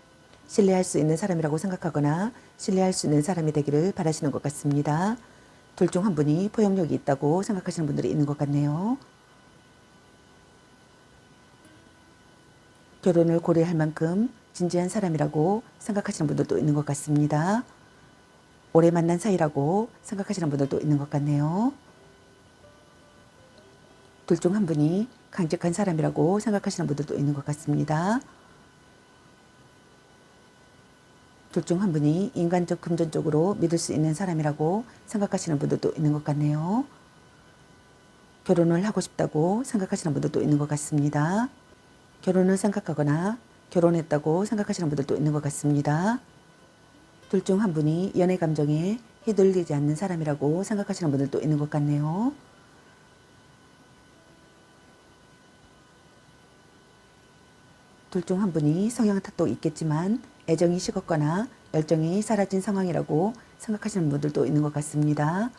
신뢰할 수 있는 사람이라고 생각하거나 신뢰할 수 있는 사람이 되기를 바라시는 것 같습니다. 둘 중 한 분이 포용력이 있다고 생각하시는 분들이 있는 것 같네요. 결혼을 고려할 만큼 진지한 사람이라고 생각하시는 분들도 있는 것 같습니다. 오래 만난 사이라고 생각하시는 분들도 있는 것 같네요. 둘 중 한 분이 강직한 사람이라고 생각하시는 분들도 있는 것 같습니다. 둘 중 한 분이 인간적 금전적으로 믿을 수 있는 사람이라고 생각하시는 분들도 있는 것 같네요. 결혼을 하고 싶다고 생각하시는 분들도 있는 것 같습니다. 결혼을 생각하거나 결혼했다고 생각하시는 분들도 있는 것 같습니다. 둘 중 한 분이 연애 감정에 휘둘리지 않는 사람이라고 생각하시는 분들도 있는 것 같네요. 둘 중 한 분이 성향 탓도 있겠지만 애정이 식었거나 열정이 사라진 상황이라고 생각하시는 분들도 있는 것 같습니다.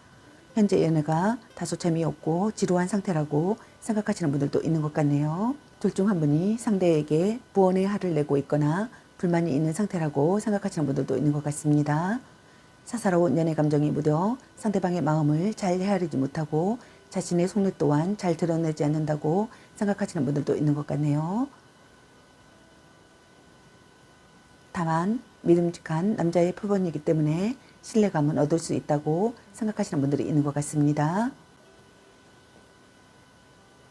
현재 연애가 다소 재미없고 지루한 상태라고 생각하시는 분들도 있는 것 같네요. 둘 중 한 분이 상대에게 부원의 화를 내고 있거나 불만이 있는 상태라고 생각하시는 분들도 있는 것 같습니다. 사사로운 연애 감정이 묻어 상대방의 마음을 잘 헤아리지 못하고 자신의 속내 또한 잘 드러내지 않는다고 생각하시는 분들도 있는 것 같네요. 다만 믿음직한 남자의 표본이기 때문에 신뢰감은 얻을 수 있다고 생각하시는 분들이 있는 것 같습니다.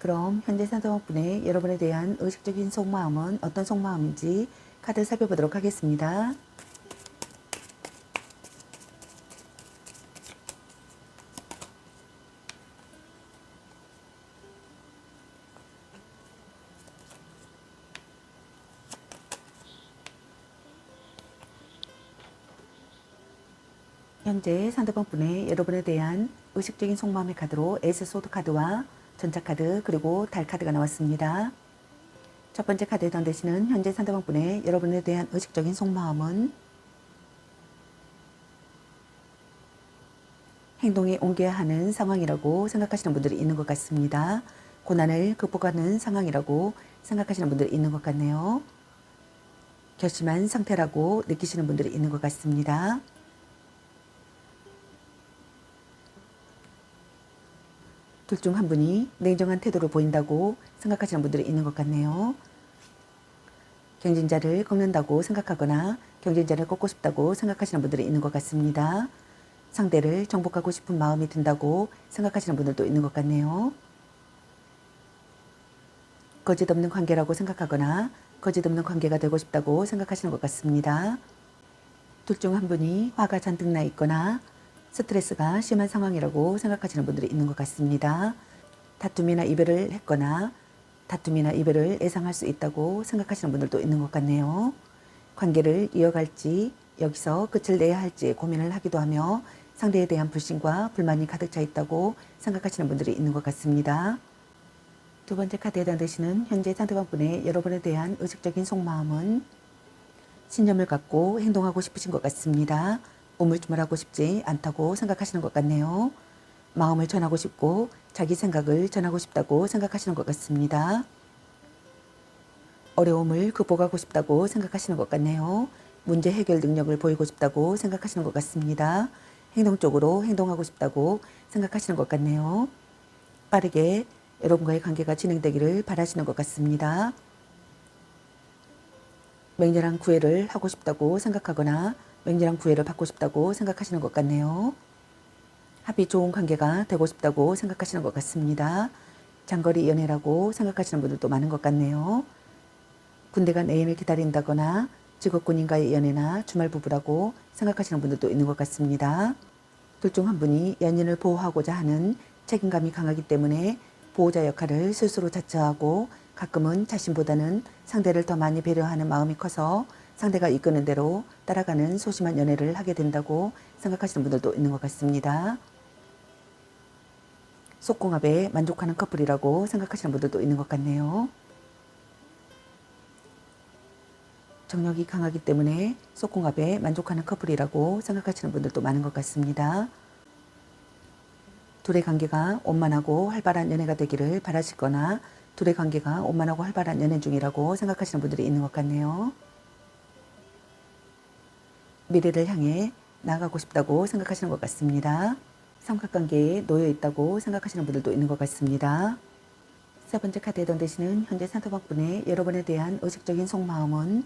그럼 현재 상대방분의 여러분에 대한 의식적인 속마음은 어떤 속마음인지 카드 살펴보도록 하겠습니다. 현재 상대방분의 여러분에 대한 의식적인 속마음의 카드로 에이스 소드 카드와 전차카드 그리고 달 카드가 나왔습니다. 첫 번째 카드에 해당되시는 현재 상대방분의 여러분에 대한 의식적인 속마음은 행동에 옮겨야 하는 상황이라고 생각하시는 분들이 있는 것 같습니다. 고난을 극복하는 상황이라고 생각하시는 분들이 있는 것 같네요. 결심한 상태라고 느끼시는 분들이 있는 것 같습니다. 둘 중 한 분이 냉정한 태도를 보인다고 생각하시는 분들이 있는 것 같네요. 경쟁자를 꺾는다고 생각하거나 경쟁자를 꺾고 싶다고 생각하시는 분들이 있는 것 같습니다. 상대를 정복하고 싶은 마음이 든다고 생각하시는 분들도 있는 것 같네요. 거짓없는 관계라고 생각하거나 거짓없는 관계가 되고 싶다고 생각하시는 것 같습니다. 둘 중 한 분이 화가 잔뜩 나 있거나 스트레스가 심한 상황이라고 생각하시는 분들이 있는 것 같습니다. 다툼이나 이별을 했거나 다툼이나 이별을 예상할 수 있다고 생각하시는 분들도 있는 것 같네요. 관계를 이어갈지 여기서 끝을 내야 할지 고민을 하기도 하며 상대에 대한 불신과 불만이 가득 차 있다고 생각하시는 분들이 있는 것 같습니다. 두 번째 카드에 해당되시는 현재 상대방분의 여러분에 대한 의식적인 속마음은 신념을 갖고 행동하고 싶으신 것 같습니다. 우물쭈물하고 싶지 않다고 생각하시는 것 같네요. 마음을 전하고 싶고 자기 생각을 전하고 싶다고 생각하시는 것 같습니다. 어려움을 극복하고 싶다고 생각하시는 것 같네요. 문제 해결 능력을 보이고 싶다고 생각하시는 것 같습니다. 행동적으로 행동하고 싶다고 생각하시는 것 같네요. 빠르게 여러분과의 관계가 진행되기를 바라시는 것 같습니다. 맹렬한 구애를 하고 싶다고 생각하거나 맹렬한 구애를 받고 싶다고 생각하시는 것 같네요. 합이 좋은 관계가 되고 싶다고 생각하시는 것 같습니다. 장거리 연애라고 생각하시는 분들도 많은 것 같네요. 군대 간 애인을 기다린다거나 직업군인과의 연애나 주말 부부라고 생각하시는 분들도 있는 것 같습니다. 둘 중 한 분이 연인을 보호하고자 하는 책임감이 강하기 때문에 보호자 역할을 스스로 자처하고 가끔은 자신보다는 상대를 더 많이 배려하는 마음이 커서 상대가 이끄는 대로 따라가는 소심한 연애를 하게 된다고 생각하시는 분들도 있는 것 같습니다. 속궁합에 만족하는 커플이라고 생각하시는 분들도 있는 것 같네요. 정력이 강하기 때문에 속궁합에 만족하는 커플이라고 생각하시는 분들도 많은 것 같습니다. 둘의 관계가 원만하고 활발한 연애가 되기를 바라시거나 둘의 관계가 원만하고 활발한 연애 중이라고 생각하시는 분들이 있는 것 같네요. 미래를 향해 나아가고 싶다고 생각하시는 것 같습니다. 삼각관계에 놓여 있다고 생각하시는 분들도 있는 것 같습니다. 세 번째 카드에 해당되시는 현재 상대방분의 여러분에 대한 의식적인 속마음은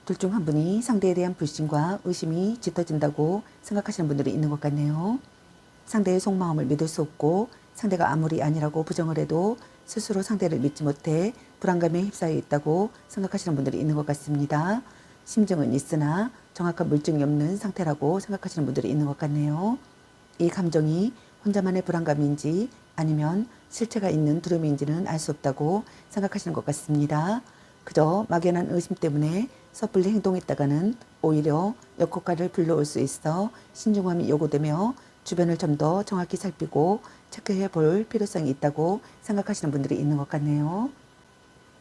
둘 중 한 분이 상대에 대한 불신과 의심이 짙어진다고 생각하시는 분들이 있는 것 같네요. 상대의 속마음을 믿을 수 없고 상대가 아무리 아니라고 부정을 해도 스스로 상대를 믿지 못해 불안감에 휩싸여 있다고 생각하시는 분들이 있는 것 같습니다. 심증은 있으나 정확한 물증이 없는 상태라고 생각하시는 분들이 있는 것 같네요. 이 감정이 혼자만의 불안감인지 아니면 실체가 있는 두려움인지는 알 수 없다고 생각하시는 것 같습니다. 그저 막연한 의심 때문에 섣불리 행동했다가는 오히려 역효과를 불러올 수 있어 신중함이 요구되며 주변을 좀 더 정확히 살피고 체크해 볼 필요성이 있다고 생각하시는 분들이 있는 것 같네요.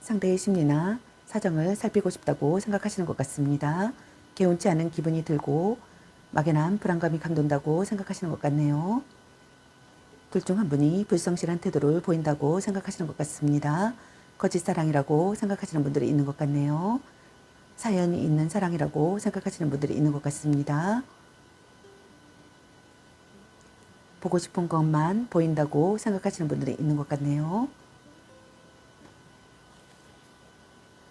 상대의 심리나 사정을 살피고 싶다고 생각하시는 것 같습니다. 개운치 않은 기분이 들고 막연한 불안감이 감돈다고 생각하시는 것 같네요. 둘 중 한 분이 불성실한 태도를 보인다고 생각하시는 것 같습니다. 거짓 사랑이라고 생각하시는 분들이 있는 것 같네요. 사연이 있는 사랑이라고 생각하시는 분들이 있는 것 같습니다. 보고 싶은 것만 보인다고 생각하시는 분들이 있는 것 같네요.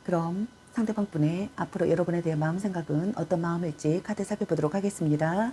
그럼 상대방 분의 앞으로 여러분에 대한 마음 생각은 어떤 마음일지 카드 살펴보도록 하겠습니다.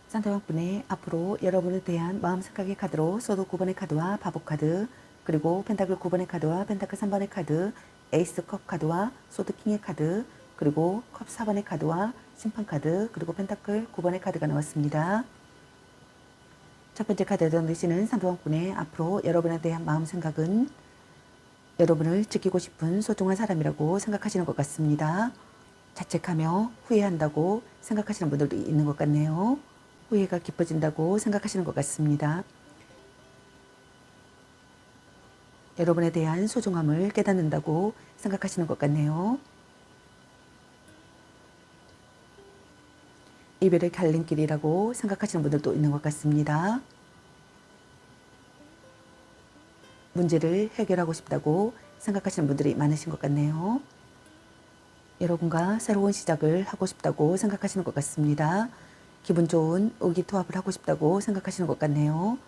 상대방 분의 앞으로 여러분에 대한 마음 생각의 카드로 소드 9번의 카드와 바보 카드, 그리고 펜타클 9번의 카드와 펜타클 3번의 카드, 에이스 컵 카드와 소드 킹의 카드, 그리고 컵 4번의 카드와 심판 카드, 그리고 펜타클 9번의 카드가 나왔습니다. 첫 번째 카드에 해당되시는 상대방 분의 앞으로 여러분에 대한 마음 생각은 여러분을 지키고 싶은 소중한 사람이라고 생각하시는 것 같습니다. 자책하며 후회한다고 생각하시는 분들도 있는 것 같네요. 후회가 깊어진다고 생각하시는 것 같습니다. 여러분에 대한 소중함을 깨닫는다고 생각하시는 것 같네요. 이별의 갈림길이라고 생각하시는 분들도 있는 것 같습니다. 문제를 해결하고 싶다고 생각하시는 분들이 많으신 것 같네요. 여러분과 새로운 시작을 하고 싶다고 생각하시는 것 같습니다. 기분 좋은 의기투합을 하고 싶다고 생각하시는 것 같네요.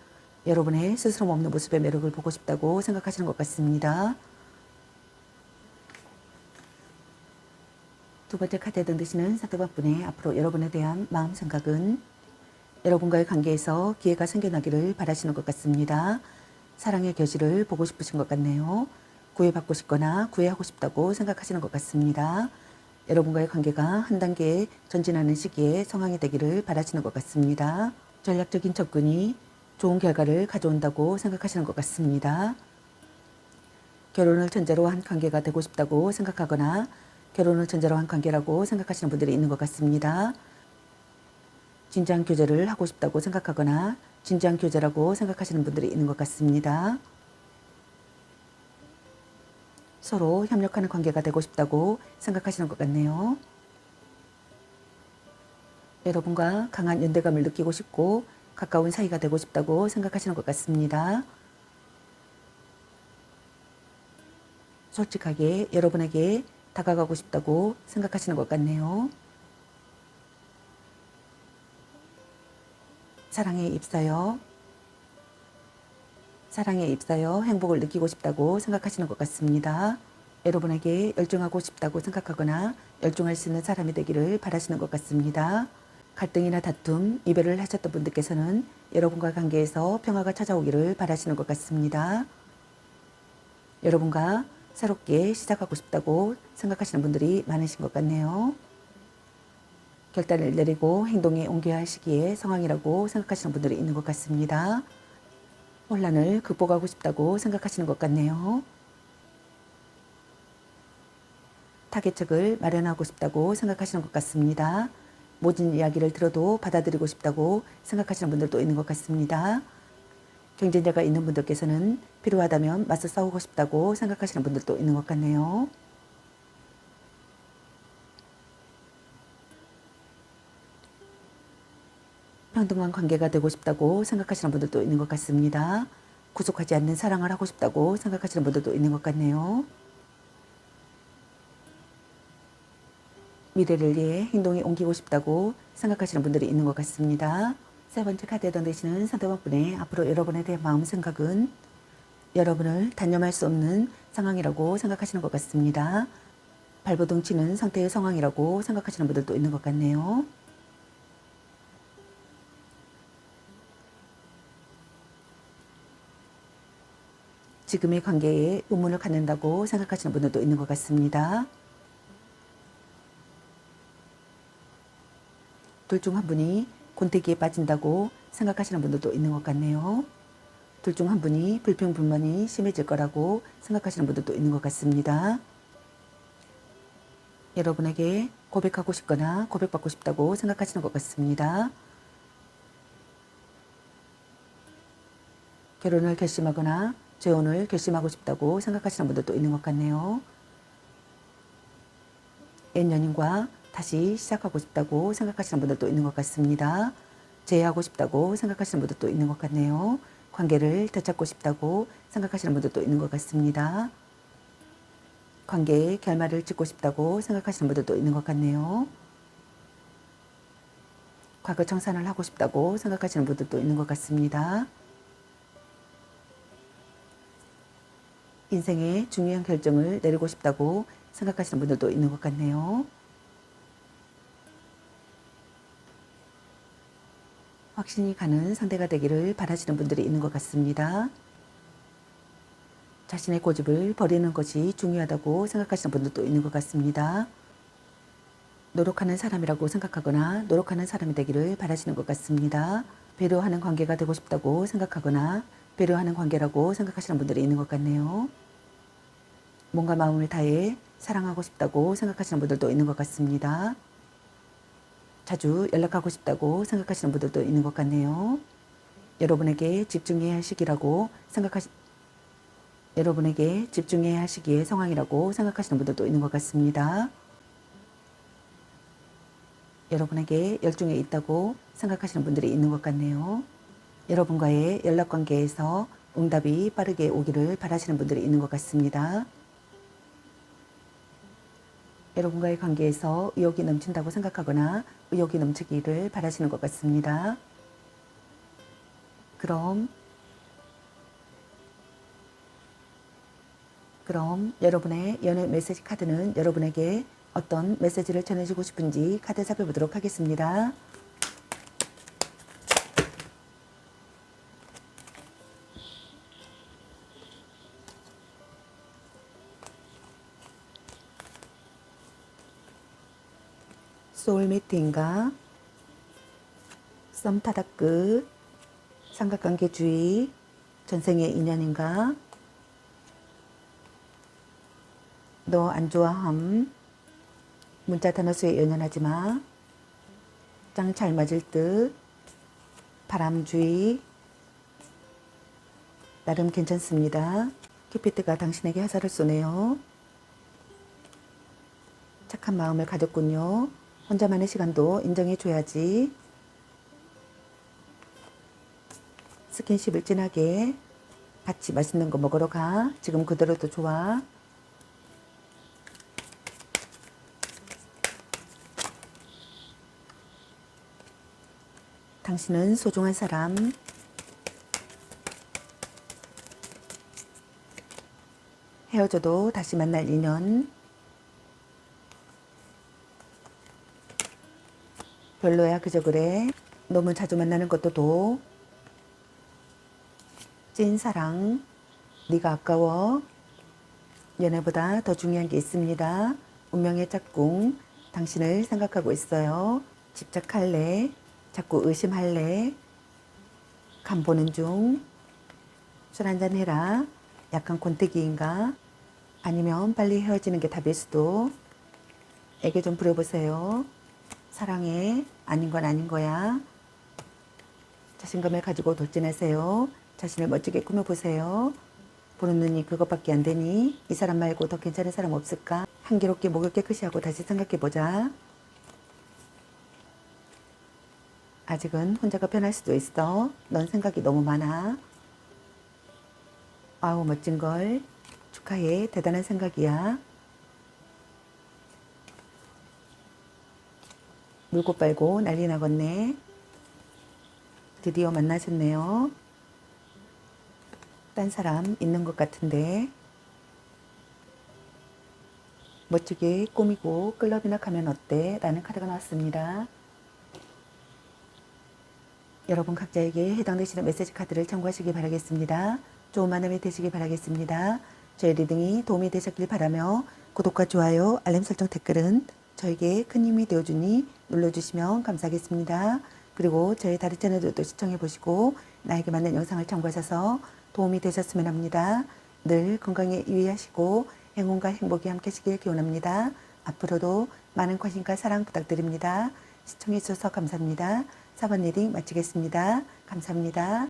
여러분의 스스럼 없는 모습의 매력을 보고 싶다고 생각하시는 것 같습니다. 두 번째 카드에 던지시는 상대방분의 앞으로 여러분에 대한 마음 생각은 여러분과의 관계에서 기회가 생겨나기를 바라시는 것 같습니다. 사랑의 결실을 보고 싶으신 것 같네요. 구애받고 싶거나 구애하고 싶다고 생각하시는 것 같습니다. 여러분과의 관계가 한 단계 전진하는 시기에 성황이 되기를 바라시는 것 같습니다. 전략적인 접근이 좋은 결과를 가져온다고 생각하시는 것 같습니다. 결혼을 전제로 한 관계가 되고 싶다고 생각하거나 결혼을 전제로 한 관계라고 생각하시는 분들이 있는 것 같습니다. 진지한 교제를 하고 싶다고 생각하거나 진지한 교제라고 생각하시는 분들이 있는 것 같습니다. 서로 협력하는 관계가 되고 싶다고 생각하시는 것 같네요. 여러분과 강한 연대감을 느끼고 싶고 가까운 사이가 되고 싶다고 생각하시는 것 같습니다. 솔직하게 여러분에게 다가가고 싶다고 생각하시는 것 같네요. 사랑에 입사여 행복을 느끼고 싶다고 생각하시는 것 같습니다. 여러분에게 열중하고 싶다고 생각하거나 열중할 수 있는 사람이 되기를 바라시는 것 같습니다. 갈등이나 다툼, 이별을 하셨던 분들께서는 여러분과 관계에서 평화가 찾아오기를 바라시는 것 같습니다. 여러분과 새롭게 시작하고 싶다고 생각하시는 분들이 많으신 것 같네요. 결단을 내리고 행동에 옮겨야 할 시기의 상황이라고 생각하시는 분들이 있는 것 같습니다. 혼란을 극복하고 싶다고 생각하시는 것 같네요. 타개책을 마련하고 싶다고 생각하시는 것 같습니다. 모진 이야기를 들어도 받아들이고 싶다고 생각하시는 분들도 있는 것 같습니다. 경쟁자가 있는 분들께서는 필요하다면 맞서 싸우고 싶다고 생각하시는 분들도 있는 것 같네요. 평등한 관계가 되고 싶다고 생각하시는 분들도 있는 것 같습니다. 구속하지 않는 사랑을 하고 싶다고 생각하시는 분들도 있는 것 같네요. 미래를 위해 행동에 옮기고 싶다고 생각하시는 분들이 있는 것 같습니다. 세 번째 카드에 던지시는 상대방분의 앞으로 여러분에 대한 마음 생각은 여러분을 단념할 수 없는 상황이라고 생각하시는 것 같습니다. 발버둥 치는 상태의 상황이라고 생각하시는 분들도 있는 것 같네요. 지금의 관계에 의문을 갖는다고 생각하시는 분들도 있는 것 같습니다. 둘 중 한 분이 권태기에 빠진다고 생각하시는 분들도 있는 것 같네요. 둘 중 한 분이 불평불만이 심해질 거라고 생각하시는 분들도 있는 것 같습니다. 여러분에게 고백하고 싶거나 고백받고 싶다고 생각하시는 것 같습니다. 결혼을 결심하거나 재혼을 결심하고 싶다고 생각하시는 분들도 있는 것 같네요. 옛 연인과 다시 시작하고 싶다고 생각하시는 분들도 있는 것 같습니다. 재회하고 싶다고 생각하시는 분들도 있는 것 같네요. 관계를 되찾고 싶다고 생각하시는 분들도 있는 것 같습니다. 관계의 결말을 짓고 싶다고 생각하시는 분들도 있는 것 같네요. 과거 청산을 하고 싶다고 생각하시는 분들도 있는 것 같습니다. 인생의 중요한 결정을 내리고 싶다고 생각하시는 분들도 있는 것 같네요. 확신이 가는 상대가 되기를 바라시는 분들이 있는 것 같습니다. 자신의 고집을 버리는 것이 중요하다고 생각하시는 분들도 있는 것 같습니다. 노력하는 사람이라고 생각하거나 노력하는 사람이 되기를 바라시는 것 같습니다. 배려하는 관계가 되고 싶다고 생각하거나 배려하는 관계라고 생각하시는 분들이 있는 것 같네요. 뭔가 마음을 다해 사랑하고 싶다고 생각하시는 분들도 있는 것 같습니다. 자주 연락하고 싶다고 생각하시는 분들도 있는 것 같네요. 여러분에게 집중해야 할 시기라고 여러분에게 집중해야 할 시기의 상황이라고 생각하시는 분들도 있는 것 같습니다. 여러분에게 열중해 있다고 생각하시는 분들이 있는 것 같네요. 여러분과의 연락관계에서 응답이 빠르게 오기를 바라시는 분들이 있는 것 같습니다. 여러분과의 관계에서 의욕이 넘친다고 생각하거나 의욕이 넘치기를 바라시는 것 같습니다. 그럼 여러분의 연애 메시지 카드는 여러분에게 어떤 메시지를 전해주고 싶은지 카드 살펴보도록 하겠습니다. 소울메이트인가? 썸 타다 끝? 삼각관계 주의? 전생의 인연인가? 너 안 좋아함? 문자 단어 수에 연연하지 마. 짱 잘 맞을 듯. 바람주의. 나름 괜찮습니다. 큐피드가 당신에게 화살을 쏘네요. 착한 마음을 가졌군요. 혼자만의 시간도 인정해줘야지. 스킨십을 진하게. 같이 맛있는 거 먹으러 가. 지금 그대로도 좋아. 당신은 소중한 사람. 헤어져도 다시 만날 인연. 별로야 그저 그래. 너무 자주 만나는 것도 도. 찐 사랑. 네가 아까워. 연애보다 더 중요한 게 있습니다. 운명의 짝꿍. 당신을 생각하고 있어요. 집착할래? 자꾸 의심할래? 간 보는 중. 술 한잔 해라. 약간 권태기인가? 아니면 빨리 헤어지는 게 답일 수도. 애교 좀 부려보세요. 사랑해. 아닌 건 아닌 거야. 자신감을 가지고 돌진하세요. 자신을 멋지게 꾸며보세요. 보는 눈이 그것밖에 안 되니 이 사람 말고 더 괜찮은 사람 없을까? 한기롭게 목을 깨끗이 하고 다시 생각해보자. 아직은 혼자가 편할 수도 있어. 넌 생각이 너무 많아. 아우 멋진걸. 축하해. 대단한 생각이야. 물고 빨고 난리 나겠네. 드디어 만나셨네요. 딴 사람 있는 것 같은데. 멋지게 꾸미고 클럽이나 가면 어때? 라는 카드가 나왔습니다. 여러분 각자에게 해당되시는 메시지 카드를 참고하시기 바라겠습니다. 좋은 만남이 되시기 바라겠습니다. 저희 리딩이 도움이 되셨길 바라며 구독과 좋아요, 알림 설정 댓글은 저에게 큰 힘이 되어주니 눌러주시면 감사하겠습니다. 그리고 저희 다른 채널들도 시청해보시고 나에게 맞는 영상을 참고하셔서 도움이 되셨으면 합니다. 늘 건강에 유의하시고 행운과 행복이 함께 하시길 기원합니다. 앞으로도 많은 관심과 사랑 부탁드립니다. 시청해주셔서 감사합니다. 4번 리딩 마치겠습니다. 감사합니다.